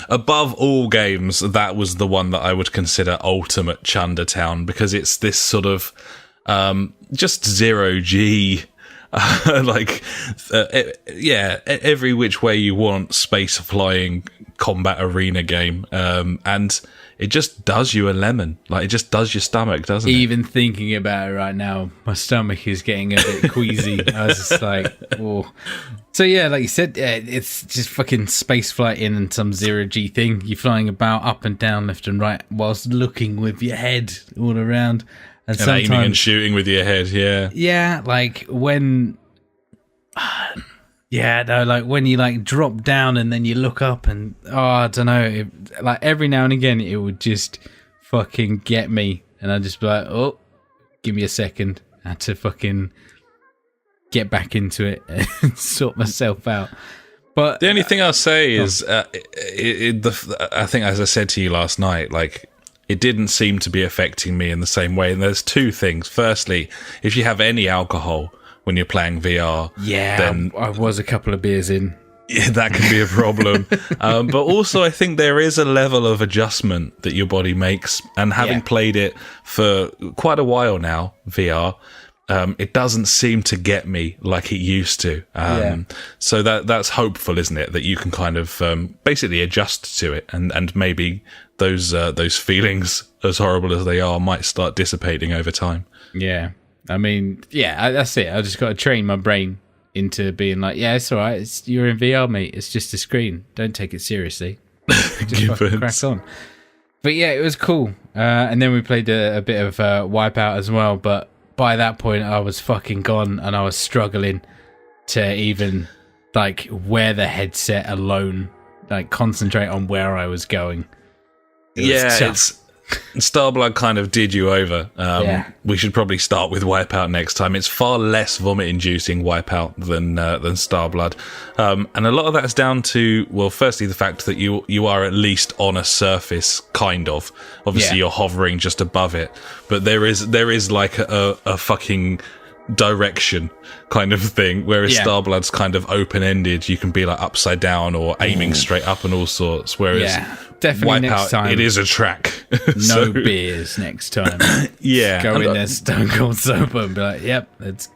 above all games, that was the one that I would consider ultimate Chundertown, because it's this sort of just zero G, every which way you want, space flying combat arena game, and it just does you a lemon. Like, it just does your stomach, doesn't it? Even thinking about it right now, my stomach is getting a bit queasy. I was just like, oh. So yeah, like you said, it's just fucking space flight in and some zero G thing. You're flying about up and down, left and right, whilst looking with your head all around. And aiming and shooting with your head, yeah. Yeah, like when... when you like drop down and then you look up and I don't know, like every now and again it would just fucking get me, and I'd just be like, oh, give me a second. I had to fucking get back into it and sort myself out. But the only thing I'll say is, I think, as I said to you last night, like, it didn't seem to be affecting me in the same way. And there's two things. Firstly, if you have any alcohol when you're playing VR, then I was a couple of beers in. Yeah, that can be a problem. But also, I think there is a level of adjustment that your body makes. And having played it for quite a while now, VR, it doesn't seem to get me like it used to. So that's hopeful, isn't it? That you can kind of basically adjust to it, and maybe those feelings, as horrible as they are, might start dissipating over time. Yeah. I mean, that's it. I just got to train my brain into being like, yeah, it's all right. You're in VR, mate. It's just a screen. Don't take it seriously. Just fucking crack on. But yeah, it was cool. And then we played a bit of Wipeout as well. But by that point, I was fucking gone, and I was struggling to even like wear the headset alone, like concentrate on where I was going. It's Starblood kind of did you over. We should probably start with Wipeout next time. It's far less vomit-inducing Wipeout than Starblood, and a lot of that is down to, well, firstly the fact that you are at least on a surface, kind of. Obviously, you're hovering just above it, but there is like a fucking direction kind of thing, whereas Starblood's kind of open-ended. You can be like upside down or aiming straight up and all sorts, whereas definitely Wipeout, next time it is a track. No beers next time. Yeah, go in there stone cold sober and be like, yep, let's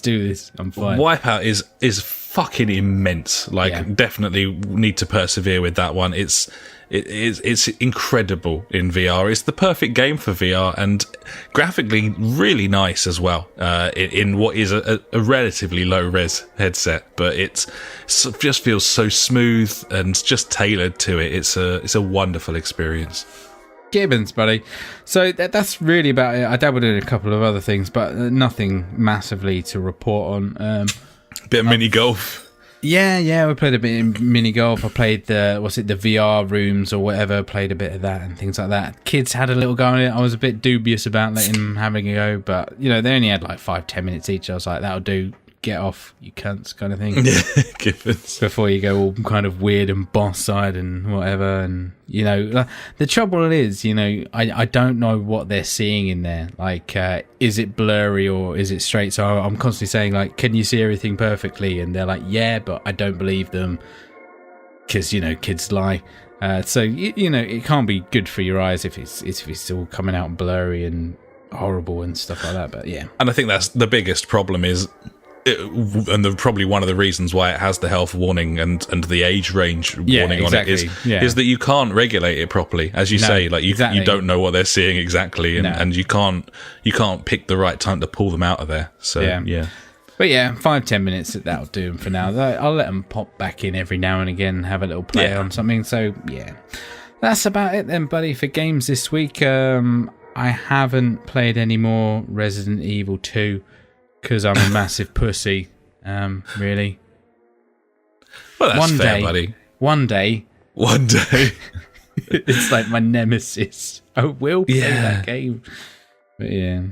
do this. I'm fine. Wipeout is fucking immense. Like, definitely need to persevere with that one. It's incredible in VR. It's the perfect game for VR, and graphically really nice as well. In what is a relatively low res headset, but it just feels so smooth and just tailored to it. It's a wonderful experience. Gibbons, buddy. So that's really about it. I dabbled in a couple of other things, but nothing massively to report on. Bit of mini golf. Yeah, we played a bit in mini golf. I played the VR rooms or whatever, played a bit of that and things like that. Kids had a little go on it. I was a bit dubious about letting them having a go, but they only had like 5-10 minutes each. I was like, that'll do. Get off, you cunts, kind of thing. Before you go all kind of weird and boss side and whatever. And the trouble is, I don't know what they're seeing in there. Like, is it blurry or is it straight? So I'm constantly saying, like, can you see everything perfectly? And they're like, yeah, but I don't believe them because kids lie. So you know, it can't be good for your eyes if it's all coming out blurry and horrible and stuff like that. But yeah, and I think that's the biggest problem is. Probably one of the reasons why it has the health warning and the age range warning on it is that you can't regulate it properly, as you say. Like you don't know what they're seeing exactly, and you can't pick the right time to pull them out of there. So yeah. But yeah, 5-10 minutes, that'll do them for now. I'll let them pop back in every now and again and have a little play on something. So yeah, that's about it then, buddy, for games this week. I haven't played any more Resident Evil 2. Because I'm a massive pussy, really. Well, that's fair, buddy. One day. It's like my nemesis. I will play that game. But yeah.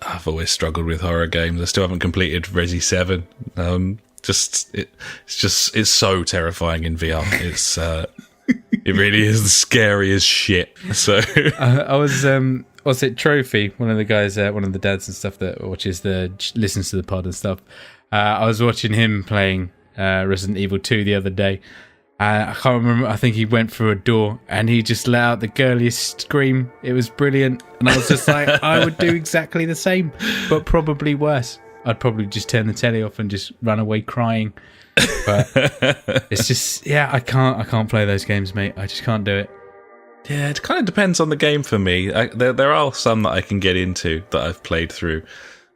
I've always struggled with horror games. I still haven't completed Resi 7. It's so terrifying in VR. It's it really is scary as shit. So I was it Trophy, one of the guys, one of the dads and stuff that listens to the pod and stuff. I was watching him playing Resident Evil 2 the other day. I can't remember. I think he went through a door and he just let out the girliest scream. It was brilliant, and I was just like, I would do exactly the same, but probably worse. I'd probably just turn the telly off and just run away crying. But it's just, I can't play those games, mate. I just can't do it. Yeah, it kind of depends on the game for me. There are some that I can get into that I've played through,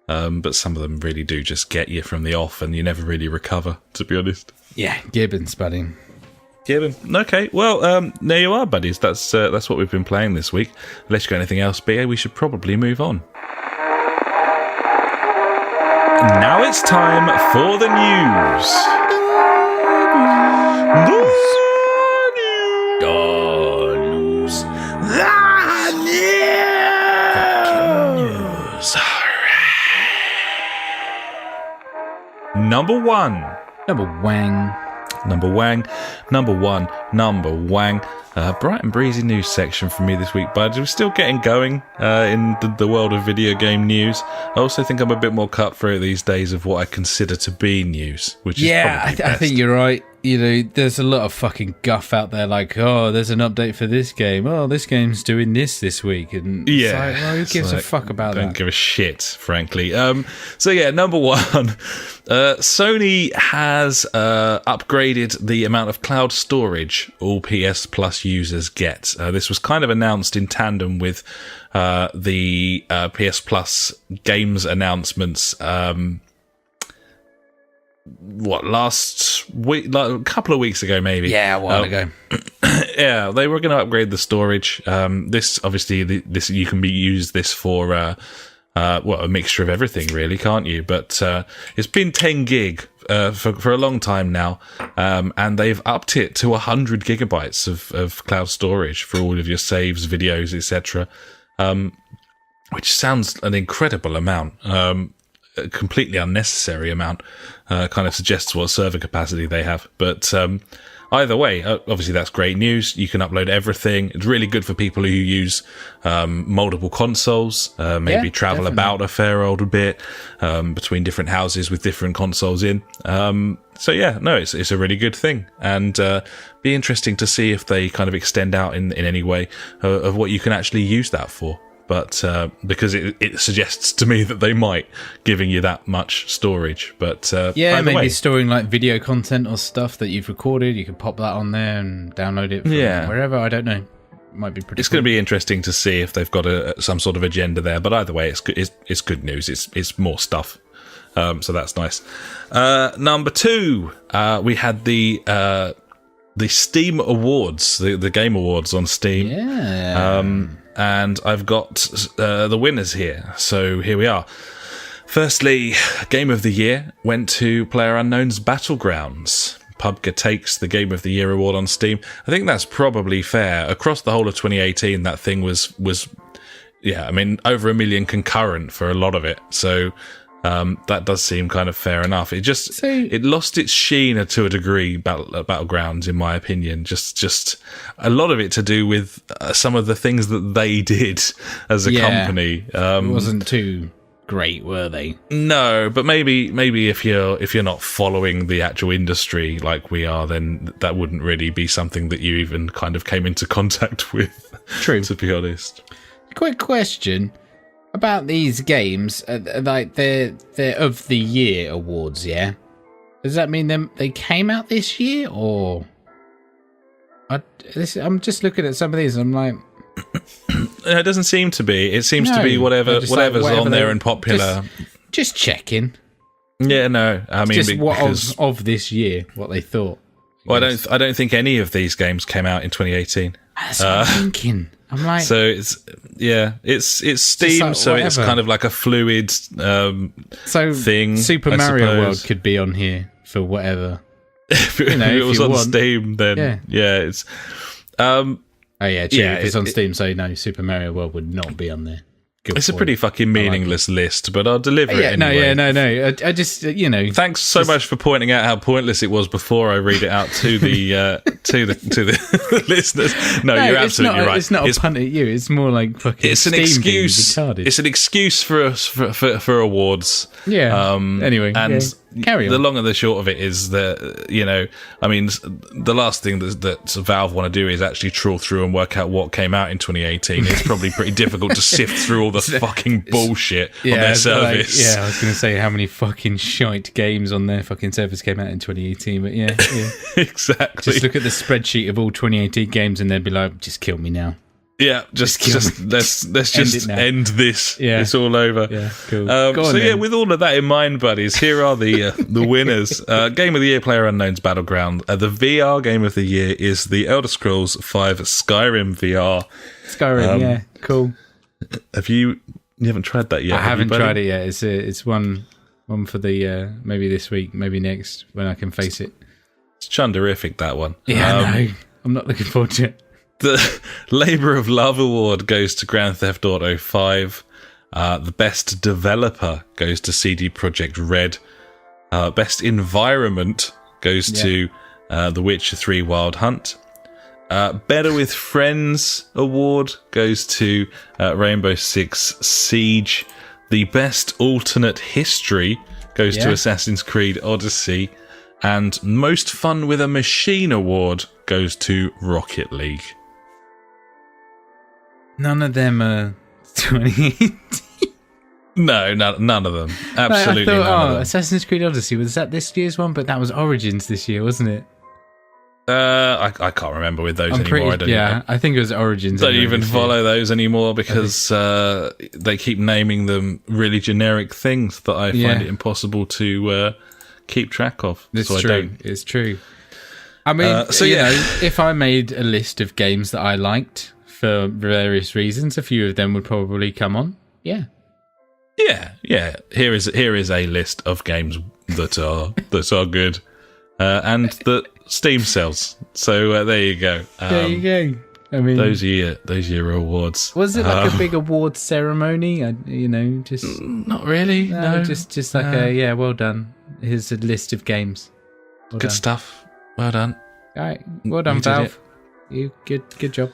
but some of them really do just get you from the off, and you never really recover, to be honest. Yeah, Gibbons, buddy. Gibbon. Okay, well, there you are, buddies. That's what we've been playing this week. Unless you've got anything else, BA, we should probably move on. Now it's time for the news. Number one. Bright and breezy news section from me this week, bud. We're still getting going in the world of video game news. I also think I'm a bit more cutthroat these days of what I consider to be news, which is probably best. I think you're right. You know, there's a lot of fucking guff out there like, oh, there's an update for this game. Oh, this game's doing this week. And it's like, well, who gives a fuck about that? Don't give a shit, frankly. So yeah, number one, Sony has upgraded the amount of cloud storage all PS Plus users get. This was kind of announced in tandem with the PS Plus games announcements last week, like a couple of weeks ago, maybe. Yeah, a while ago. Yeah, they were going to upgrade the storage. This obviously, this you can use this for a mixture of everything, really, can't you? But it's been 10 gig for a long time now, and they've upped it to 100 gigabytes of cloud storage for all of your saves, videos, etc. Which sounds an incredible amount. A completely unnecessary amount. Kind of suggests what server capacity they have. But either way, obviously that's great news. You can upload everything. It's really good for people who use multiple consoles, maybe travel definitely about a fair old bit between different houses with different consoles in. So yeah, no, it's a really good thing. And be interesting to see if they kind of extend out in any way of what you can actually use that for. But because it suggests to me that they might, giving you that much storage. But maybe storing like video content or stuff that you've recorded, you can pop that on there and download it from wherever. I don't know. Might be pretty. It's going to be interesting to see if they've got some sort of agenda there. But either way, it's good news. It's more stuff. So that's nice. Number two, we had the Steam Awards, the Game Awards on Steam. Yeah. And I've got the winners here. So here we are. Firstly, Game of the Year went to PlayerUnknown's Battlegrounds. PUBG takes the Game of the Year award on Steam. I think that's probably fair. Across the whole of 2018, that thing was over 1 million concurrent for a lot of it. So that does seem kind of fair enough. It lost its sheen to a degree, Battlegrounds, in my opinion. Just a lot of it to do with some of the things that they did as a company. It wasn't too great, were they? No, but maybe if you're not following the actual industry like we are, then that wouldn't really be something that you even kind of came into contact with. True. To be honest. Quick question about these games, like they're of the year awards, yeah? Does that mean they came out this year, or? I'm just looking at some of these, and I'm like, it doesn't seem to be. It seems to be whatever's on there and popular. Just checking. Yeah, no. I mean, just what of this year, what they thought. Well, I don't think any of these games came out in 2018. That's what I'm thinking. I'm like, so it's Steam, like so it's kind of like a fluid thing. Super Mario World could be on here for whatever. if it was on Steam, then it's. Oh yeah, true. If it's on Steam, so no, Super Mario World would not be on there. It's a pretty fucking meaningless list, but I'll deliver it anyway. No. I just, Thanks so much for pointing out how pointless it was before I read it out to the to the listeners. No, you're absolutely right. It's not a punt at you. It's more like fucking. It's an excuse. It's an excuse for us for awards. Yeah. Anyway, and. Carry on. The long and the short of it is that, I mean, the last thing that Valve want to do is actually trawl through and work out what came out in 2018. It's probably pretty difficult to sift through all the fucking bullshit on their service. I was going to say how many fucking shite games on their fucking service came out in 2018, but yeah. Exactly. Just look at the spreadsheet of all 2018 games and they'd be like, just kill me now. Yeah, let's just end this. Yeah. It's all over. Yeah, cool. With all of that in mind, buddies, here are the winners. Game of the Year, PlayerUnknown's Battleground. The VR Game of the Year is the Elder Scrolls V Skyrim VR. Skyrim, cool. You haven't tried that yet? I haven't tried it yet. It's one for the maybe this week, maybe next when I can face it. It's chunderific, that one. Yeah, no, I'm not looking forward to it. The Labour of Love Award goes to Grand Theft Auto 5. The Best Developer goes to CD Projekt Red. Best Environment goes to The Witcher 3 Wild Hunt. Better with Friends Award goes to Rainbow Six Siege. The Best Alternate History goes to Assassin's Creed Odyssey. And Most Fun with a Machine Award goes to Rocket League. None of them are 2018. No, none of them. Absolutely none of them. Assassin's Creed Odyssey, was that this year's one? But that was Origins this year, wasn't it? I can't remember with those anymore. I think it was Origins. Don't even follow those anymore because they keep naming them really generic things that I find it impossible to keep track of. It's true. I mean, if I made a list of games that I liked for various reasons, a few of them would probably come on. Yeah. Here is a list of games that are good, and that Steam sells. So there you go. There you go. I mean, those year awards. Was it like a big award ceremony? Just not really. No, just like well done. Here's a list of games. Good stuff. Well done. All right. Well done, Valve. You good job.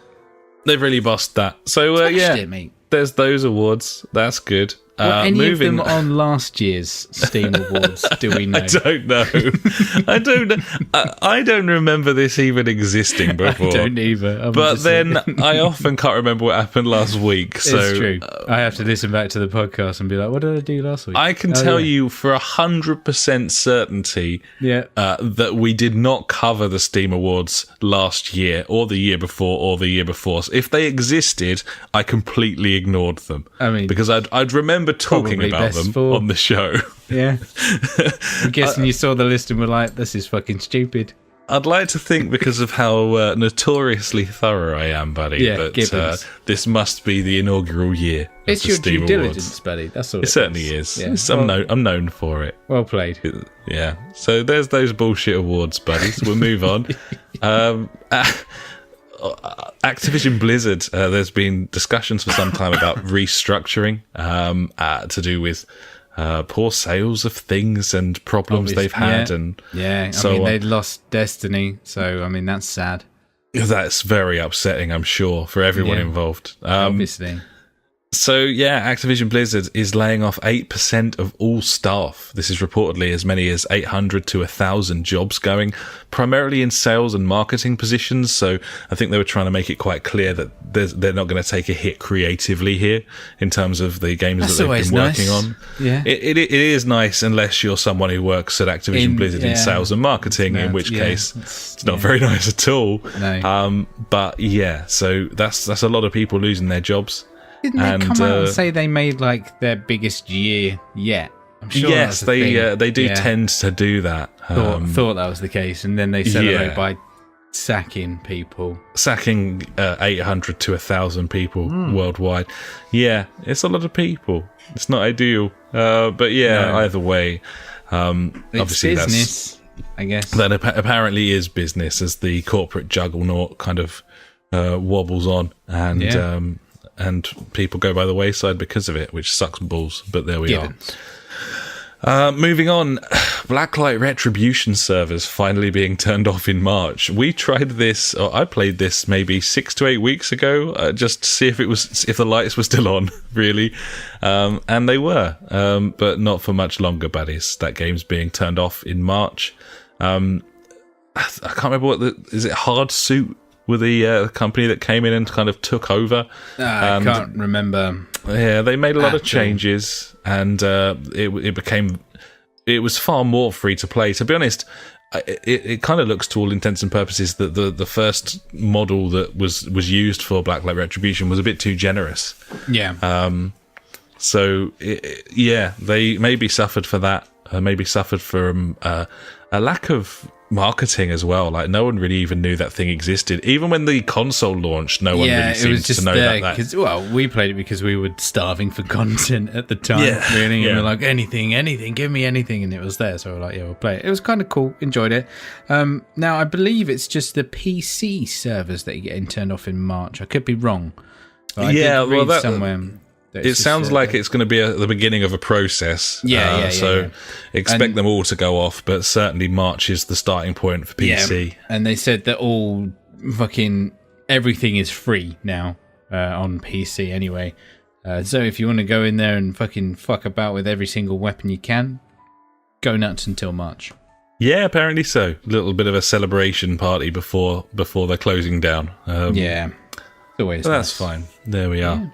They've really bossed that. So it, mate. There's those awards. That's good. Were any of them on last year's Steam Awards? Do we know? I don't know. I don't remember this even existing before. I don't either. But then I often can't remember what happened last week. So it's true. I have to listen back to the podcast and be like, "What did I do last week?" I can tell you for 100% certainty that we did not cover the Steam Awards last year, or the year before, or the year before. So if they existed, I completely ignored them. I mean, because I'd remember talking about them on the show. Yeah. I'm guessing you saw the list and were like, this is fucking stupid. I'd like to think because of how notoriously thorough I am, buddy, that this must be the inaugural year. It's your Steam due diligence, buddy. That's all. It certainly is. Yeah. I'm known for it. Well played. Yeah. So there's those bullshit awards, buddies. We'll move on. Activision Blizzard, there's been discussions for some time about restructuring to do with poor sales of things and problems they've had. They'd lost Destiny, so I mean that's sad. That's very upsetting, I'm sure, for everyone involved. Obviously. So, yeah, Activision Blizzard is laying off 8% of all staff. This is reportedly as many as 800 to 1,000 jobs going, primarily in sales and marketing positions. So I think they were trying to make it quite clear that they're not going to take a hit creatively here in terms of the games that they've been working on. Yeah. It is nice unless you're someone who works at Activision Blizzard in sales and marketing, in which case it's not very nice at all. No. But yeah, so that's a lot of people losing their jobs. Didn't they come out and say they made like their biggest year yet? I'm sure. Yes, they do tend to do that. Thought that was the case, and then they celebrate by sacking people, 800 to 1,000 people worldwide. Yeah, it's a lot of people. It's not ideal, but either way, obviously it's business, I guess. That apparently is business as the corporate juggernaut kind of wobbles on, and people go by the wayside because of it, which sucks balls, but there we are. Moving on, Blacklight Retribution servers finally being turned off in March. We tried this, or I played this maybe 6 to 8 weeks ago, just to see if the lights were still on, really, and they were, but not for much longer, buddies. That game's being turned off in March. I can't remember is it Hard Suit with the company that came in and kind of took over. I can't remember. Yeah, they made a lot of changes, and it was far more free to play. To be honest, it kind of looks, to all intents and purposes, that the first model that was used for Blacklight Retribution was a bit too generous. Yeah. So they maybe suffered for that. Maybe suffered from a lack of marketing as well. Like, no one really even knew that thing existed. Even when the console launched, no one really seemed to know that. Well, we played it because we were starving for content at the time. Really, and we're like, anything, give me anything, and it was there. So we're like, we'll play it. It was kind of cool. Enjoyed it. Now, I believe it's just the PC servers that are getting turned off in March. I could be wrong. But I did read somewhere. It sounds like it's going to be the beginning of a process. So expect them all to go off, but certainly March is the starting point for PC. Yeah. And they said that everything is free now on PC anyway. So if you want to go in there and fucking fuck about with every single weapon you can, go nuts until March. Yeah, apparently so. A little bit of a celebration party before they're closing down. Always. That's fine. There we are.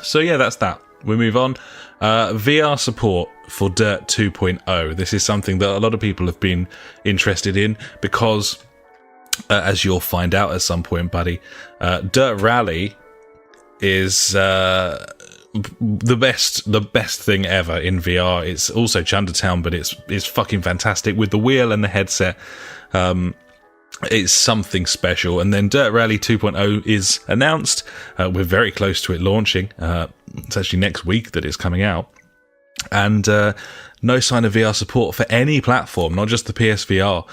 So yeah, that's that. We move on. VR support for Dirt 2.0. This is something that a lot of people have been interested in because, as you'll find out at some point, buddy, Dirt Rally is the best thing ever in VR. It's also Chundertown, but it's fucking fantastic with the wheel and the headset. It's something special. And then Dirt Rally 2.0 is announced. We're very close to it launching. It's actually next week that it's coming out. And no sign of VR support for any platform, not just the PSVR.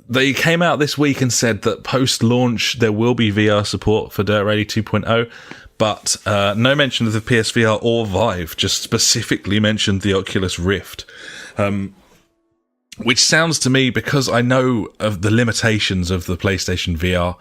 They came out this week and said that post-launch there will be VR support for Dirt Rally 2.0, but no mention of the PSVR or Vive, just specifically mentioned the Oculus Rift. Which sounds to me, because I know of the limitations of the PlayStation VR,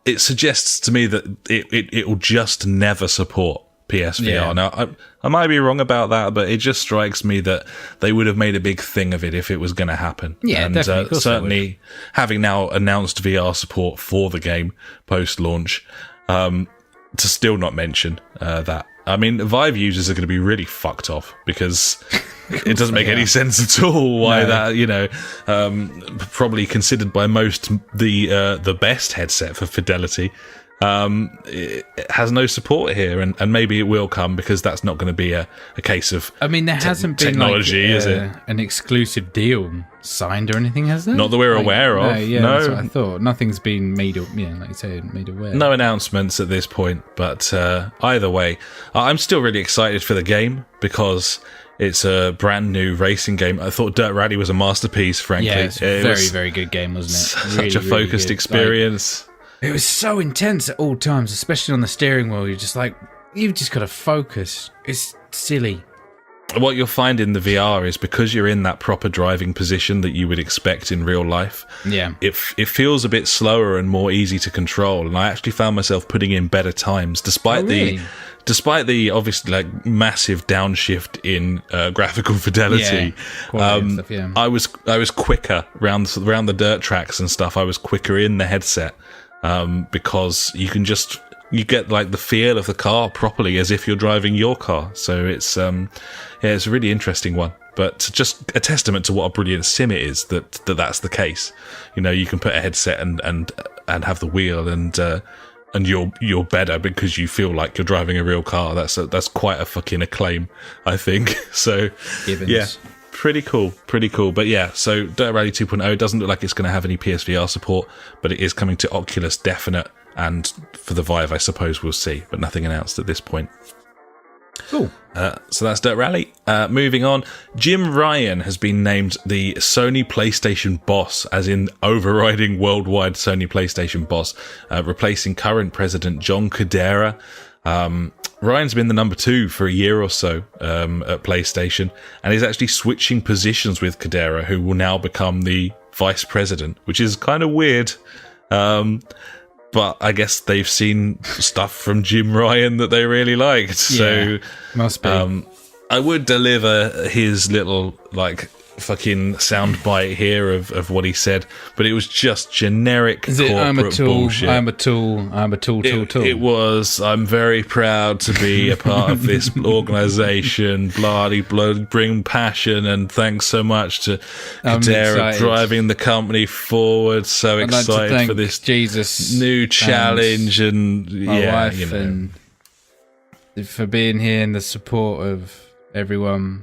it suggests to me that it will just never support PSVR. Yeah. Now, I might be wrong about that, but it just strikes me that they would have made a big thing of it if it was going to happen. Yeah, and definitely. Certainly, having now announced VR support for the game post-launch, to still not mention that. I mean, Vive users are going to be really fucked off because it doesn't make any sense at all why that, probably considered by most the best headset for fidelity, it has no support here, and maybe it will come because that's not going to be a case of there hasn't been technology, is it? An exclusive deal signed or anything, has there? Not that we're aware of. No, that's what I thought. Nothing's been made, like you say, made aware. No announcements at this point, but either way, I'm still really excited for the game because it's a brand new racing game. I thought Dirt Rally was a masterpiece, frankly. Yeah, it's a very, very good game, wasn't it? Such a focused experience. It was so intense at all times, especially on the steering wheel. You've just got to focus. It's silly. what you'll find in the VR is because you're in that proper driving position that you would expect in real life. Yeah. It feels a bit slower and more easy to control. And I actually found myself putting in better times despite the obviously like massive downshift in graphical fidelity. Stuff, I was quicker around the dirt tracks and stuff. I was quicker in the headset because you get like the feel of the car properly as if you're driving your car. So it's it's a really interesting one. But just a testament to what a brilliant sim it is that's the case. You know, you can put a headset and have the wheel and you're better because you feel like you're driving a real car. That's quite a fucking acclaim, I think. So Gibbons. Yeah. Pretty cool. But yeah, so Dirt Rally 2.0 doesn't look like it's going to have any PSVR support, but it is coming to Oculus definite, and for the Vive, I suppose we'll see, but nothing announced at this point. Cool. So that's Dirt Rally. Moving on, Jim Ryan has been named the Sony PlayStation boss, as in overriding worldwide Sony PlayStation boss, replacing current president John Codera. Ryan's been the number 2 for a year or so at PlayStation, and is actually switching positions with Codera, who will now become the vice president, which is kind of weird. But I guess they've seen stuff from Jim Ryan that they really liked. So must be. I would deliver his little like fucking soundbite here of what he said, but it was just generic corporate I'm a tool, bullshit. I'm a tool. It was, I'm very proud to be a part of this organisation, bloody blood, bring passion, and thanks so much to Codera driving the company forward. So excited for this new challenge, and my wife, and for being here and the support of everyone.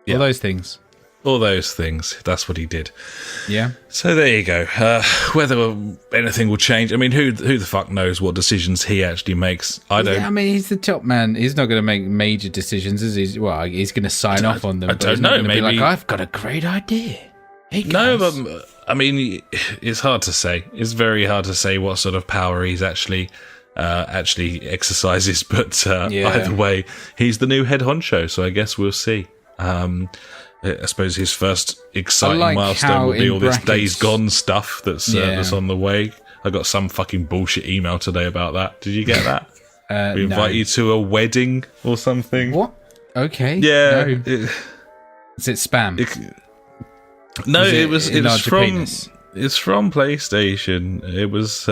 All those things. All those things. That's what he did. Yeah. So there you go. Whether anything will change, I mean, who the fuck knows what decisions he actually makes? I don't. Yeah, I mean, he's the top man. He's not going to make major decisions, is he? Well, he's going to sign off on them. I don't know. Maybe be like, I've got a great idea. Hey, no, but I mean, it's hard to say. It's very hard to say what sort of power he's actually exercises. But either way, he's the new head honcho. So I guess we'll see. I suppose his first exciting milestone will be all this Days Gone stuff that's on the way. I got some fucking bullshit email today about that. Did you get that? We invite you to a wedding or something. What? Okay. Yeah. No. Is it spam? It's from PlayStation. It was.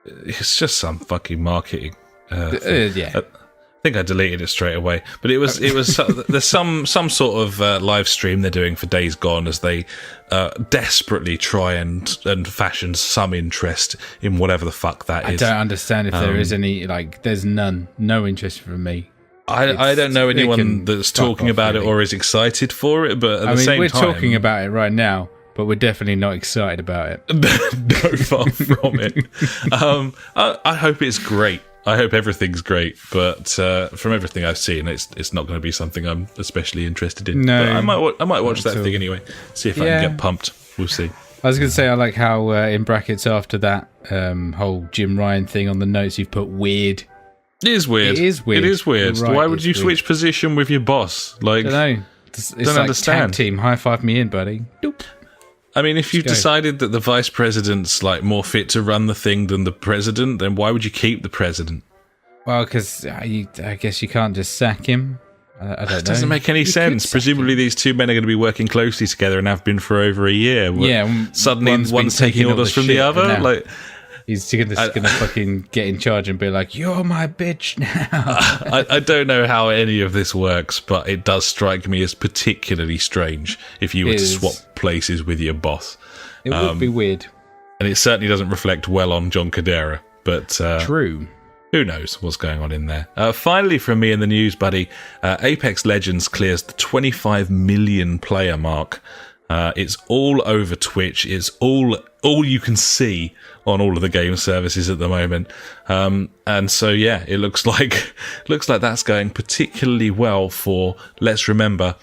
It's just some fucking marketing. Yeah. I think I deleted it straight away, but it was there's some sort of live stream they're doing for Days Gone as they desperately try and fashion some interest in whatever the fuck that is. I don't understand if there is any, like, there's no interest from me. I don't know anyone that's talking about it or is excited for it, but at the same time, we're talking about it right now, but we're definitely not excited about it. No, far from it. I hope it's great. I hope everything's great, but from everything I've seen, it's not going to be something I'm especially interested in. No, but I might watch that thing anyway. See if I can get pumped. We'll see. I was going to say, I like how in brackets after that whole Jim Ryan thing on the notes you've put weird. It is weird. Right, why would you switch position with your boss? Like, I don't know. It's don't like understand. Tag team. High five me in, buddy. Doop. I mean, if you've decided that the vice president's like more fit to run the thing than the president, then why would you keep the president? Well, because I guess you can't just sack him. I don't know. It doesn't make any sense. Presumably, these two men are going to be working closely together and have been for over a year. Suddenly, one's taking orders from the other. Like, he's going to fucking get in charge and be like, "You're my bitch now." I don't know how any of this works, but it does strike me as particularly strange if you were to swap places with your boss. It would be weird. And it certainly doesn't reflect well on John Codera. But true. Who knows what's going on in there? Finally, from me in the news, buddy, Apex Legends clears the 25 million player mark. It's all over Twitch. It's all you can see on all of the game services at the moment. And so, yeah, it looks like that's going particularly well for, let's remember,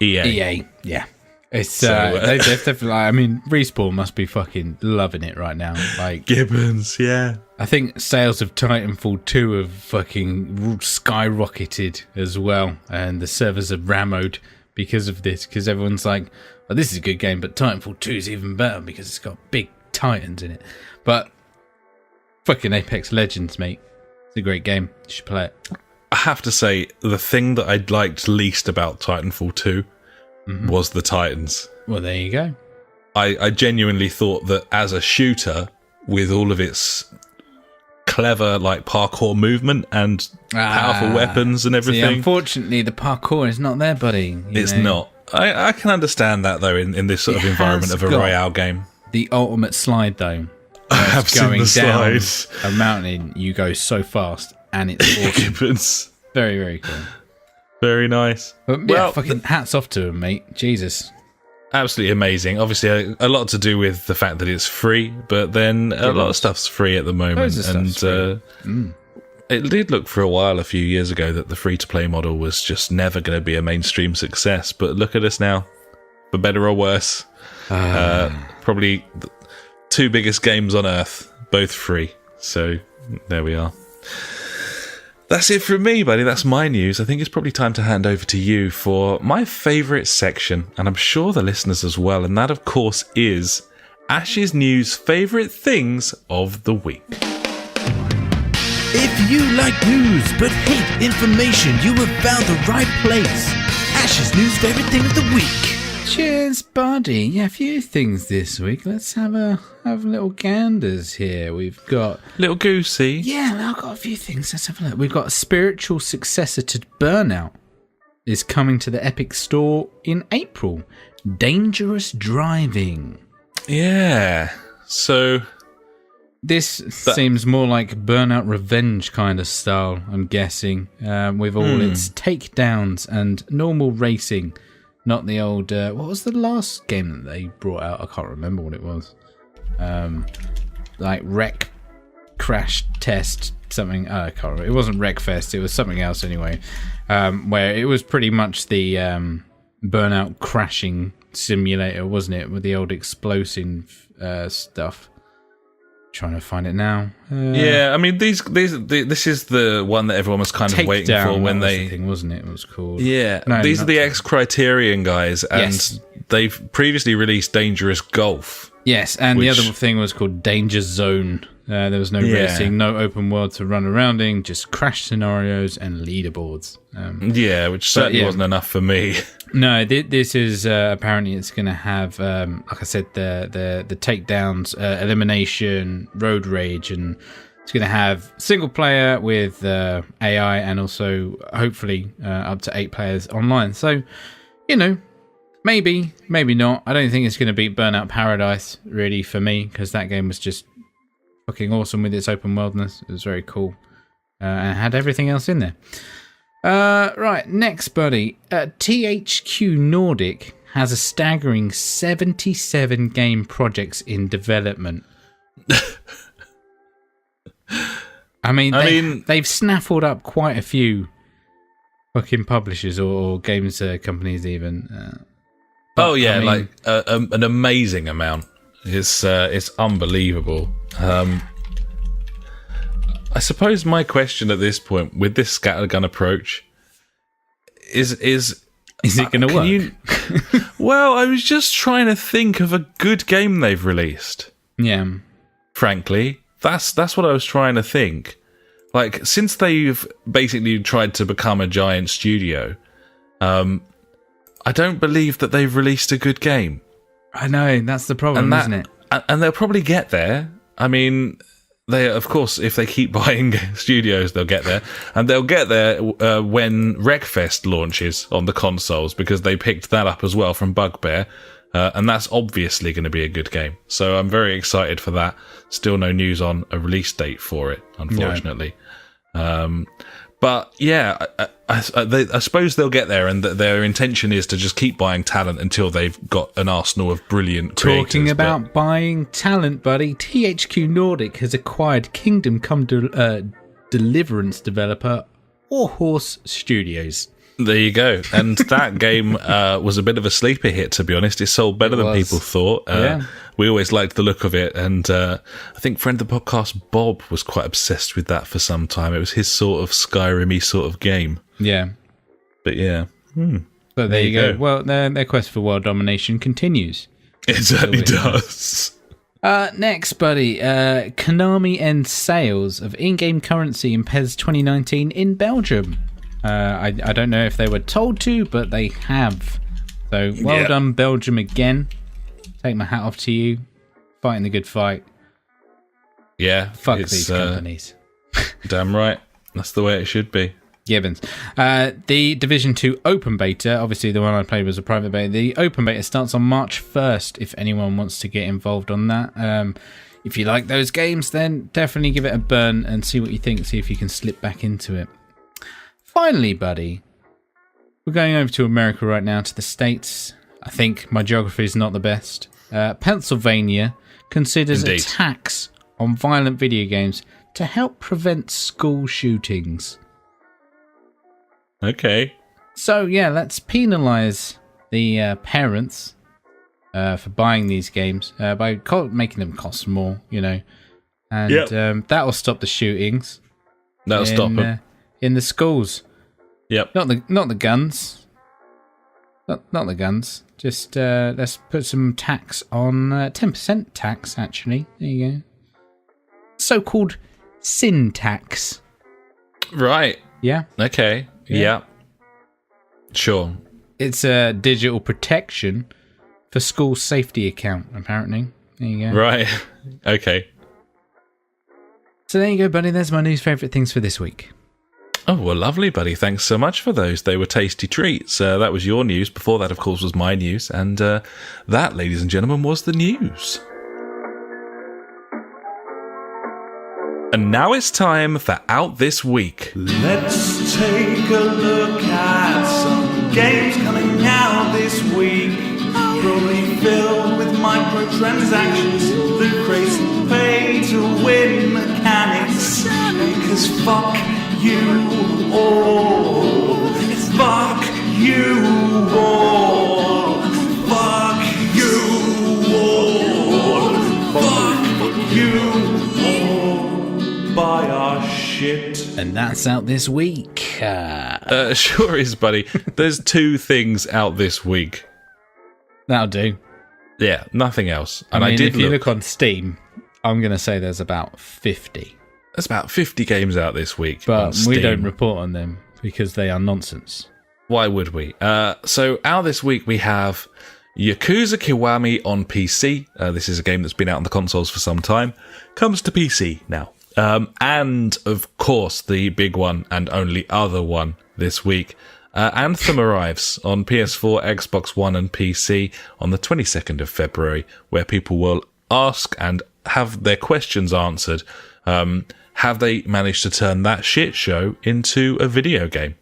EA. Yeah. It's So, they've definitely. I mean, Respawn must be fucking loving it right now. Like Gibbons, yeah. I think sales of Titanfall 2 have fucking skyrocketed as well, and the servers are rammed because of this. Because everyone's like, "Oh, this is a good game," but Titanfall 2 is even better because it's got big Titans in it. But fucking Apex Legends, mate, it's a great game. You should play it. I have to say, the thing that I liked least about Titanfall 2 was the Titans. Well, there you go. I genuinely thought that as a shooter, with all of its clever like parkour movement and powerful weapons and everything, See, unfortunately, the parkour is not there, buddy. It's not. I can understand that though in this sort of environment of a Royale game. The ultimate slide, though. I've Going seen the down slides. a mountain, you go so fast, and it's awesome. Gibbons. Very, very cool. Very nice. But yeah, fucking hats off to him, mate. Jesus. Absolutely amazing. Obviously, a lot to do with the fact that it's free, but then a lot of stuff's free at the moment. And it did look for a while, a few years ago, that the free-to-play model was just never going to be a mainstream success. But look at us now, for better or worse. Probably the two biggest games on Earth, both free. So there we are. That's it from me, buddy. That's my news. I think it's probably time to hand over to you for my favourite section, and I'm sure the listeners as well, and that, of course, is Ash's News Favourite Things of the Week. If you like news but hate information, you have found the right place. Ash's News Favourite Thing of the Week. Cheers, buddy. Yeah, a few things this week. Let's have a little ganders here. We've got... Little Goosey. Yeah, I've got a few things. Let's have a look. We've got a spiritual successor to Burnout is coming to the Epic Store in April. Dangerous Driving. Yeah. So... This seems more like Burnout Revenge kind of style, I'm guessing, with all its takedowns and normal racing. Not the old... what was the last game that they brought out? I can't remember what it was. Like Wreck Crash Test something. I can't remember. It wasn't Wreckfest. It was something else anyway. Where it was pretty much the Burnout crashing simulator, wasn't it? With the old explosive stuff. Trying to find it now. Yeah, I mean, this is the one that everyone was kind of waiting for when they... thing, wasn't it? It was called... Yeah, No, these are the not- ex-Criterion guys, and Yes. they've previously released Dangerous Golf. Yes, and the Which- other thing was called Danger Zone. There was no racing, no open world to run around in, just crash scenarios and leaderboards. Yeah, which certainly wasn't enough for me. No, this is apparently it's going to have, like I said, the takedowns, elimination, road rage, and it's going to have single player with AI and also hopefully up to 8 players online. So, maybe not. I don't think it's going to beat Burnout Paradise really for me because that game was just fucking awesome with its open worldness. It was very cool and had everything else in there. Right, next, buddy. THQ Nordic has a staggering 77 game projects in development. I mean, they've snaffled up quite a few fucking publishers or games companies even. An amazing amount. It's unbelievable. I suppose my question at this point, with this scattergun approach, is it going to work? Well, I was just trying to think of a good game they've released. Yeah. Frankly, that's what I was trying to think. Like, since they've basically tried to become a giant studio, I don't believe that they've released a good game. I know, that's the problem, isn't it? And they'll probably get there. I mean, they, of course, if they keep buying studios, they'll get there. And they'll get there when Wreckfest launches on the consoles, because they picked that up as well from Bugbear. And that's obviously going to be a good game. So I'm very excited for that. Still no news on a release date for it, unfortunately. No. But yeah, I suppose they'll get there, and their intention is to just keep buying talent until they've got an arsenal of brilliant creators. Talking about buying talent, buddy, THQ Nordic has acquired Kingdom Come Deliverance developer Warhorse Studios. There you go. And that game was a bit of a sleeper hit, to be honest. It sold better than people thought. We always liked the look of it. And I think friend of the podcast, Bob, was quite obsessed with that for some time. It was his sort of Skyrim-y sort of game. Yeah. But yeah. So there you go. Well, their quest for world domination continues. It certainly does. Next, buddy. Konami ends sales of in-game currency in PES 2019 in Belgium. I don't know if they were told to, but they have. So well done, Belgium, again. Take my hat off to you. Fighting the good fight. Yeah. Fuck these companies. Damn right. That's the way it should be. Gibbons. The Division 2 open beta, obviously the one I played was a private beta. The open beta starts on March 1st if anyone wants to get involved on that. If you like those games, then definitely give it a burn and see what you think, see if you can slip back into it. Finally, buddy, we're going over to America right now, to the States. I think my geography is not the best. Pennsylvania considers a tax on violent video games to help prevent school shootings. Okay. So, yeah, let's penalise the parents for buying these games by making them cost more, you know. And that will stop the shootings. That'll stop them. In the schools. Yep. Not the guns. Not the guns. Just let's put some tax on 10% tax. Actually, there you go. So-called sin tax. Right. Yeah. Okay. Yeah. Sure. It's a digital protection for school safety account. Apparently, there you go. Right. Okay. So there you go, buddy. There's my news favourite things for this week. Oh, well, lovely, buddy. Thanks so much for those. They were tasty treats. That was your news. Before that, of course, was my news. And that, ladies and gentlemen, was the news. And now it's time for Out This Week. Let's take a look at some games coming out this week. Probably filled with microtransactions, loot crates and pay-to-win mechanics. Because fuck you all. Fuck you all. Fuck you all. Fuck you all. Buy our shit. And that's out this week. Sure is, buddy. There's 2 things out this week. That'll do. Yeah, nothing else. And I mean, did if you look on Steam, I'm going to say there's about 50. There's about 50 games out this week. But we don't report on them because they are nonsense. Why would we? So out this week we have Yakuza Kiwami on PC. This is a game that's been out on the consoles for some time. Comes to PC now. And, of course, the big one and only other one this week. Anthem arrives on PS4, Xbox One and PC on the 22nd of February, where people will ask and have their questions answered. Have they managed to turn that shit show into a video game?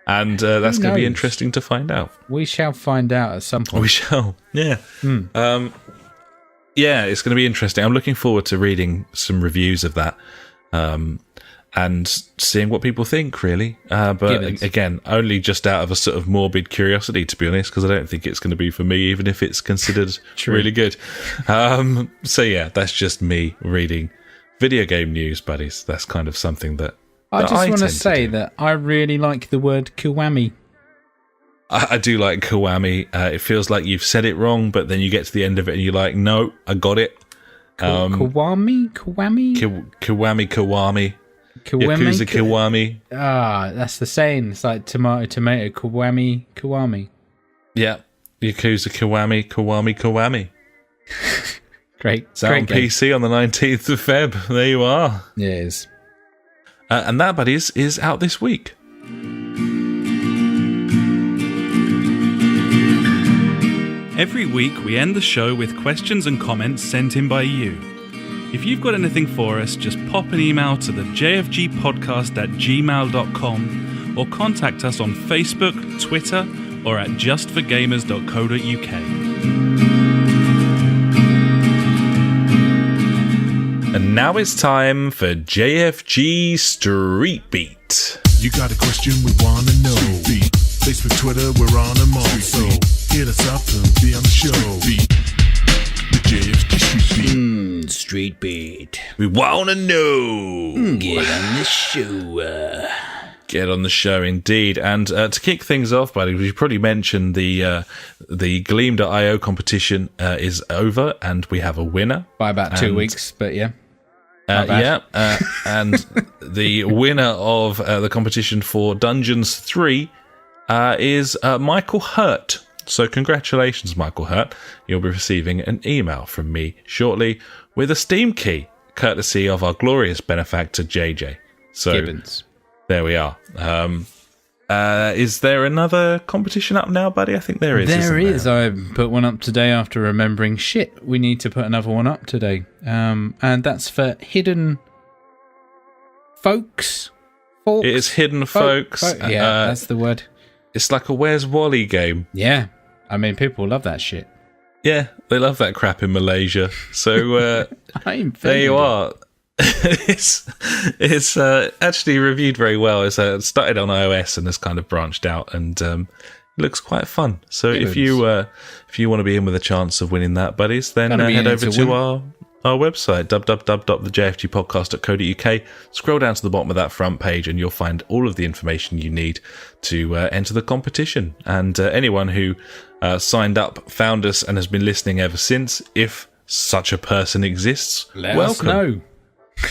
And that's going to be interesting to find out. We shall find out at some point. We shall, yeah. Yeah, it's going to be interesting. I'm looking forward to reading some reviews of that and seeing what people think, really. But again, only just out of a sort of morbid curiosity, to be honest, because I don't think it's going to be for me, even if it's considered really good. So yeah, that's just me reading video game news, buddies. That's kind of something that I just want to say that I really like the word Kiwami. I do like Kiwami. It feels like you've said it wrong, but then you get to the end of it and you're like, no, I got it. Kiwami? Yakuza Kiwami. Ah, that's the saying. It's like tomato, Kiwami. Yeah. Yakuza Kiwami. Great. It's out on PC on the 19th of Feb. There you are. Yeah, it is. And that, buddies, is out this week. Every week we end the show with questions and comments sent in by you. If you've got anything for us, just pop an email to the JfG Podcast at gmail.com or contact us on Facebook, Twitter, or at justforgamers.co.uk. And now it's time for JfG Street Beat. You got a question we wanna know. Facebook, Twitter, we're on them all. So hit us up and be on the show. The JfG Street Beat. Street Beat. We want to know. Get on the show. Get on the show, indeed. And to kick things off, buddy, we probably mentioned the Gleam.io competition is over, and we have a winner. By about 2 weeks, but yeah. And the winner of the competition for Dungeons 3 is Michael Hurt. So congratulations, Michael Hurt. You'll be receiving an email from me shortly with a Steam key, courtesy of our glorious benefactor, JJ. So Gibbons. There we are. Is there another competition up now, buddy? I think there is. There is. I put one up today after remembering, shit, we need to put another one up today. And that's for Hidden Folks. It is Hidden Folks. Yeah, that's the word. It's like a Where's Wally game. Yeah. I mean, people love that shit. Yeah, they love that crap in Malaysia. So there you are. It's actually reviewed very well. It's started on iOS and has kind of branched out, and it looks quite fun. So if you want to be in with a chance of winning that, buddies, then head over to our website, www.thejfgpodcast.co.uk. Scroll down to the bottom of that front page and you'll find all of the information you need to enter the competition. And anyone who signed up, found us, and has been listening ever since, if such a person exists, Let welcome. us know.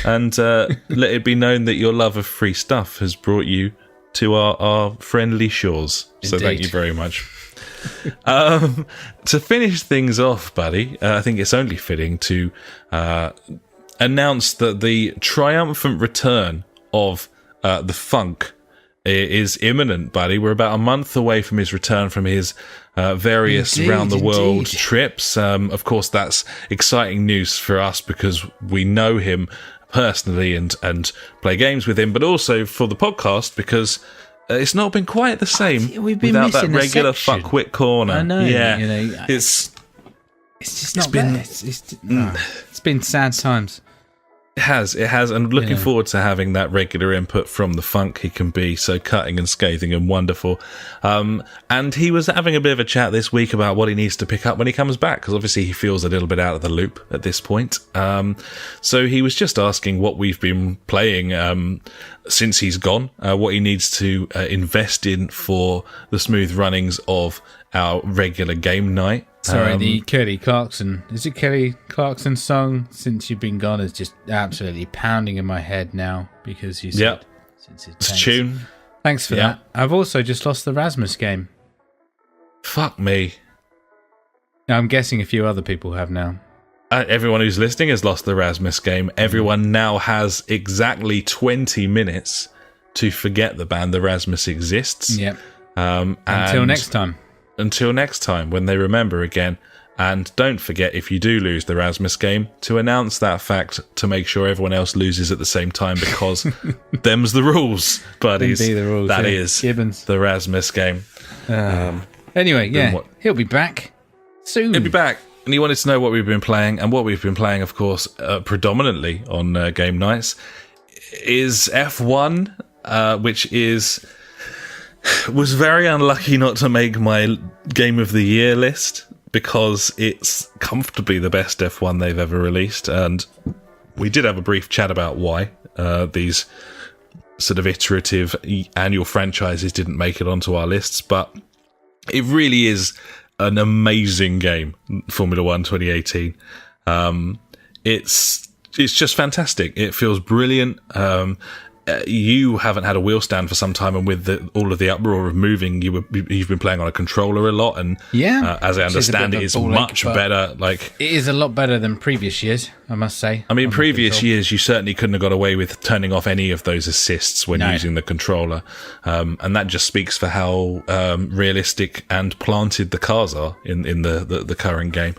And let it be known that your love of free stuff has brought you to our friendly shores. So thank you very much. To finish things off, buddy, I think it's only fitting to announce that the triumphant return of the Funk is imminent, buddy. We're about a month away from his return from his various round-the-world trips. Of course, that's exciting news for us because we know him personally and play games with him, but also for the podcast because it's not been quite the same without that regular fuckwit corner. I know. Yeah, it's just not been. It's been sad times. It has, and looking forward to having that regular input from the Funk. He can be so cutting and scathing and wonderful. And he was having a bit of a chat this week about what he needs to pick up when he comes back, because obviously he feels a little bit out of the loop at this point. So he was just asking what we've been playing since he's gone, what he needs to invest in for the smooth runnings of our regular game night. Sorry, the Kelly Clarkson. Is it Kelly Clarkson song, Since You've Been Gone, is just absolutely pounding in my head now because you said since it's a tune. Thanks for that. I've also just lost the Rasmus game. Fuck me. Now, I'm guessing a few other people have now. Everyone who's listening has lost the Rasmus game. Everyone now has exactly 20 minutes to forget the band The Rasmus exists. Yep. Until next time. Until next time, when they remember again. And don't forget, if you do lose the Rasmus game, to announce that fact to make sure everyone else loses at the same time, because them's the rules, buddies. Them be the rules, that is Gibbons. The Rasmus game. Anyway, he'll be back soon. He'll be back. And he wanted to know what we've been playing. And what we've been playing, of course, predominantly on game nights, is F1, which was very unlucky not to make my Game of the Year list because it's comfortably the best F1 they've ever released. And we did have a brief chat about why these sort of iterative annual franchises didn't make it onto our lists. But it really is an amazing game, Formula 1 2018. It's just fantastic. It feels brilliant. You haven't had a wheel stand for some time, and with all of the uproar of moving, you've been playing on a controller a lot, and as I understand it, is much better. Like, it is a lot better than previous years, I must say. I mean, previous years you certainly couldn't have got away with turning off any of those assists when using the controller, and that just speaks for how realistic and planted the cars are in the current game.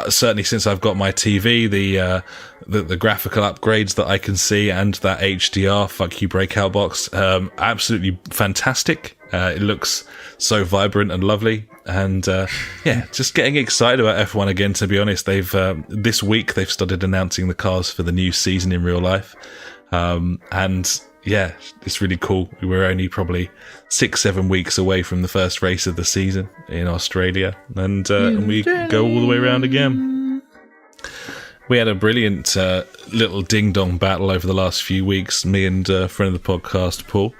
Certainly, since I've got my TV, the graphical upgrades that I can see and that HDR fuck you breakout box, absolutely fantastic. It looks so vibrant and lovely, and just getting excited about F1 again. To be honest, they've this week they've started announcing the cars for the new season in real life, and yeah, it's really cool. We're only probably 6-7 weeks away from the first race of the season in Australia, and we go all the way around again. We had a brilliant little ding-dong battle over the last few weeks, me and a friend of the podcast, Paul.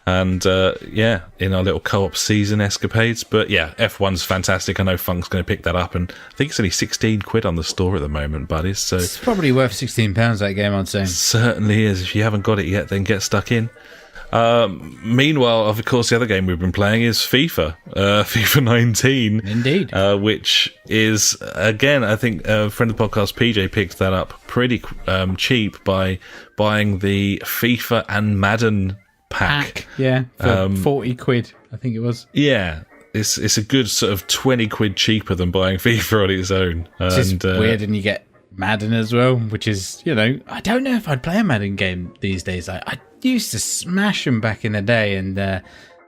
And, in our little co-op season escapades. But, yeah, F1's fantastic. I know Funk's going to pick that up. And I think it's only 16 quid on the store at the moment, buddies. So it's probably worth £16, that game, I'd say. Certainly is. If you haven't got it yet, then get stuck in. Meanwhile, of course, the other game we've been playing is FIFA. FIFA 19. Indeed. Which is, again, I think a friend of the podcast, PJ, picked that up pretty cheap by buying the FIFA and Madden pack. Yeah, for 40 quid, I think it was. Yeah, it's a good sort of 20 quid cheaper than buying FIFA on its own. It's just weird, and you get Madden as well, which is, I don't know if I'd play a Madden game these days. I used to smash them back in the day, and the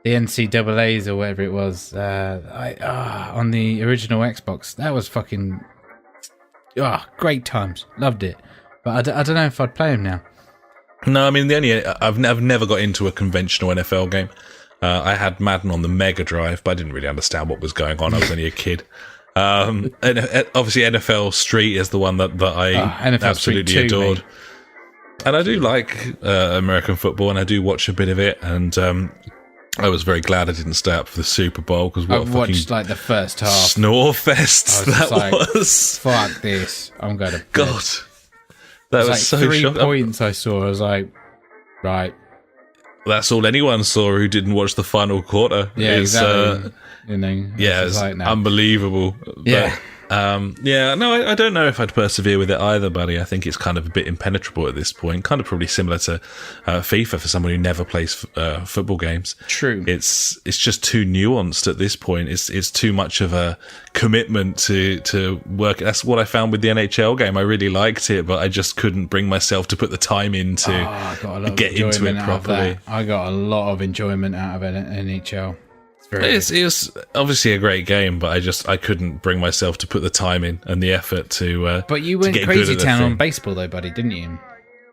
NCAAs or whatever it was, on the original Xbox, that was fucking great times. Loved it. But I don't know if I'd play them now. No, I mean, I've never got into a conventional NFL game. I had Madden on the Mega Drive, but I didn't really understand what was going on. I was only a kid. And obviously, NFL Street is the one that I absolutely adored. And I do like American football, and I do watch a bit of it. And I was very glad I didn't stay up for the Super Bowl, because I watched like the first half. Snore fest that was. Fuck this! I'm going to bed. God. That was so 3 shocking. points I saw. I was like, right. That's all anyone saw who didn't watch the final quarter. Yeah, exactly. It's unbelievable. Yeah. I don't know if I'd persevere with it either, buddy. I think it's kind of a bit impenetrable at this point. Kind of probably similar to FIFA for someone who never plays football games. True. It's just too nuanced at this point. It's too much of a commitment to work. That's what I found with the NHL game. I really liked it, but I just couldn't bring myself to put the time in to get into it properly. I got a lot of enjoyment out of NHL. It was obviously a great game, but I couldn't bring myself to put the time in and the effort to. But you went crazy town on baseball, though, buddy, didn't you?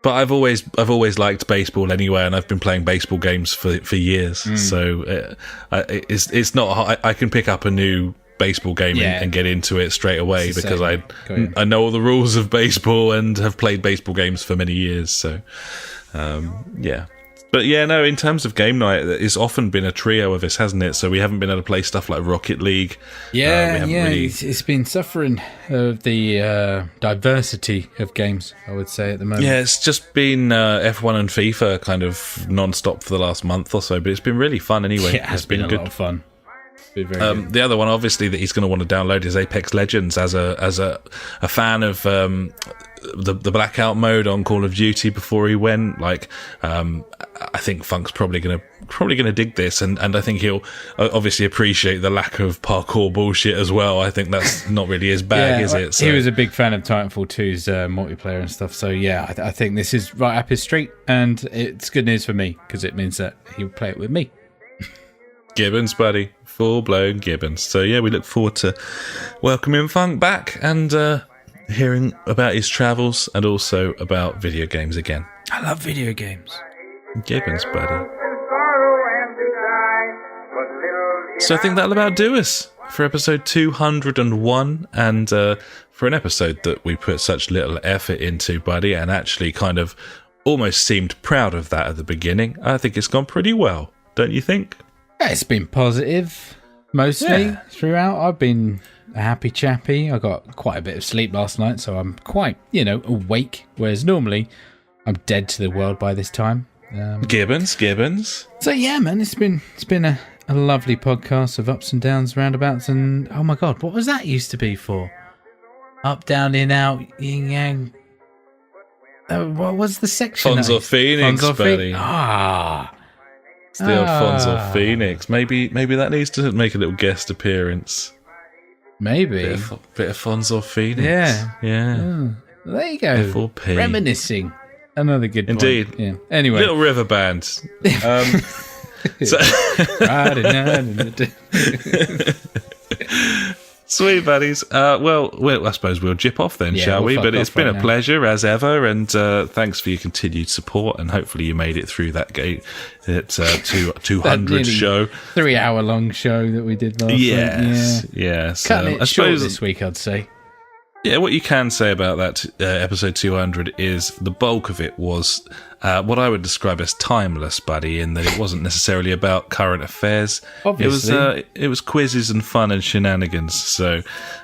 But I've always liked baseball anyway, and I've been playing baseball games for years. So it's not hard. I can pick up a new baseball game and get into it straight away because I know all the rules of baseball and have played baseball games for many years. So But in terms of game night, it's often been a trio of us, hasn't it? So we haven't been able to play stuff like Rocket League. It's been suffering of the diversity of games, I would say, at the moment. Yeah, it's just been F1 and FIFA kind of non-stop for the last month or so, but it's been really fun anyway. Yeah, it's been a lot of fun. The other one, obviously, that he's going to want to download is Apex Legends as a fan of the blackout mode on Call of Duty before he went. I think Funk's probably gonna dig this, and I think he'll obviously appreciate the lack of parkour bullshit as well. I think that's not really his bag, is it? So. He was a big fan of Titanfall 2's multiplayer and stuff. So I think this is right up his street, and it's good news for me because it means that he'll play it with me. Gibbons, buddy. Full-blown Gibbons. So, we look forward to welcoming Funk back and hearing about his travels and also about video games again. I love video games. Gibbons, buddy. So I think that'll about do us for episode 201, and for an episode that we put such little effort into, buddy, and actually kind of almost seemed proud of that at the beginning. I think it's gone pretty well, don't you think? It's been positive, mostly, throughout. I've been a happy chappy. I got quite a bit of sleep last night, so I'm quite, awake, whereas normally I'm dead to the world by this time. Gibbons. So, man, it's been a lovely podcast of ups and downs, roundabouts, and, oh my God, what was that used to be for? Up, down, in, out, yin, yang. What was the section? Fonzo Phoenix, buddy. It's the old Fonzo Phoenix. Maybe that needs to make a little guest appearance. Maybe. Bit of Fonzo Phoenix. Yeah. Oh, there you go. F4P. Reminiscing. Another good point. Indeed. Yeah. Anyway. Little river band. Sweet buddies. Well, I suppose we'll jip off then, shall we? But it's been a pleasure as ever, and thanks for your continued support. And hopefully you made it through that gate. It's 200 show, 3-hour long show that we did last week. Yes. Cutting it short this week, I'd say. Yeah, what you can say about that episode 200 is the bulk of it was what I would describe as timeless, buddy, in that it wasn't necessarily about current affairs. Obviously. It was quizzes and fun and shenanigans, so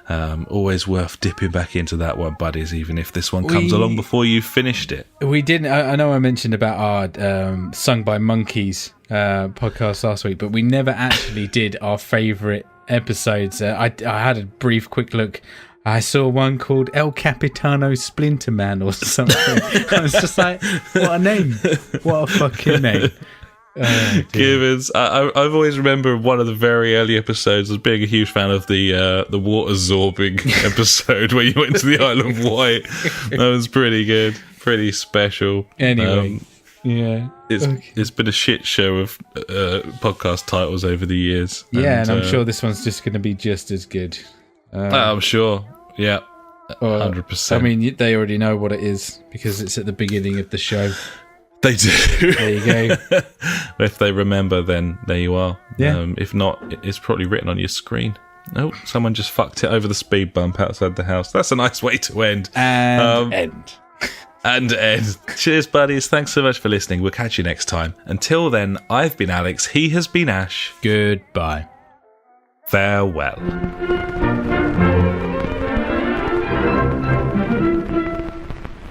always worth dipping back into that one, buddies, even if this one comes along before you've finished it. We didn't. I know I mentioned about our Sung by Monkeys podcast last week, but we never actually did our favourite episodes. I had a brief quick look. I saw one called El Capitano Splinterman or something. I was just like, what a name. What a fucking name. Givens. I've always remembered one of the very early episodes as being a huge fan of the water zorbing episode where you went to the Isle of Wight. That was pretty good. Pretty special. Anyway. It's been a shit show of podcast titles over the years. Yeah, and I'm sure this one's just going to be just as good. I'm sure. Yeah, 100%. I mean, they already know what it is because it's at the beginning of the show. They do. There you go. If they remember, then there you are. Yeah. If not, it's probably written on your screen. Oh, someone just fucked it over the speed bump outside the house. That's a nice way to end. And end. And end. Cheers, buddies. Thanks so much for listening. We'll catch you next time. Until then, I've been Alex. He has been Ash. Goodbye. Farewell.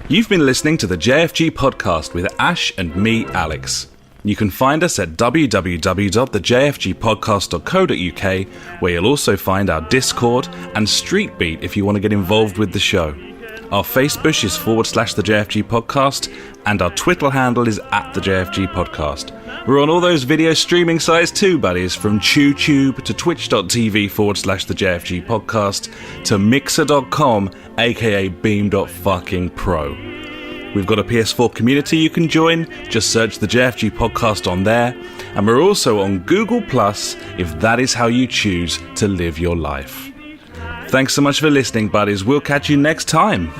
You've been listening to the JfG Podcast with Ash and me, Alex. You can find us at www.thejfgpodcast.co.uk, where you'll also find our Discord and Street Beat if you want to get involved with the show. Our Facebook is /the JfG Podcast, and our Twitter handle is @the JfG Podcast. We're on all those video streaming sites too, buddies, from TubeTube to twitch.tv /the JfG Podcast to mixer.com, aka beam.fucking-pro. We've got a PS4 community you can join, just search the JfG Podcast on there, and we're also on Google Plus if that is how you choose to live your life. Thanks so much for listening, buddies. We'll catch you next time.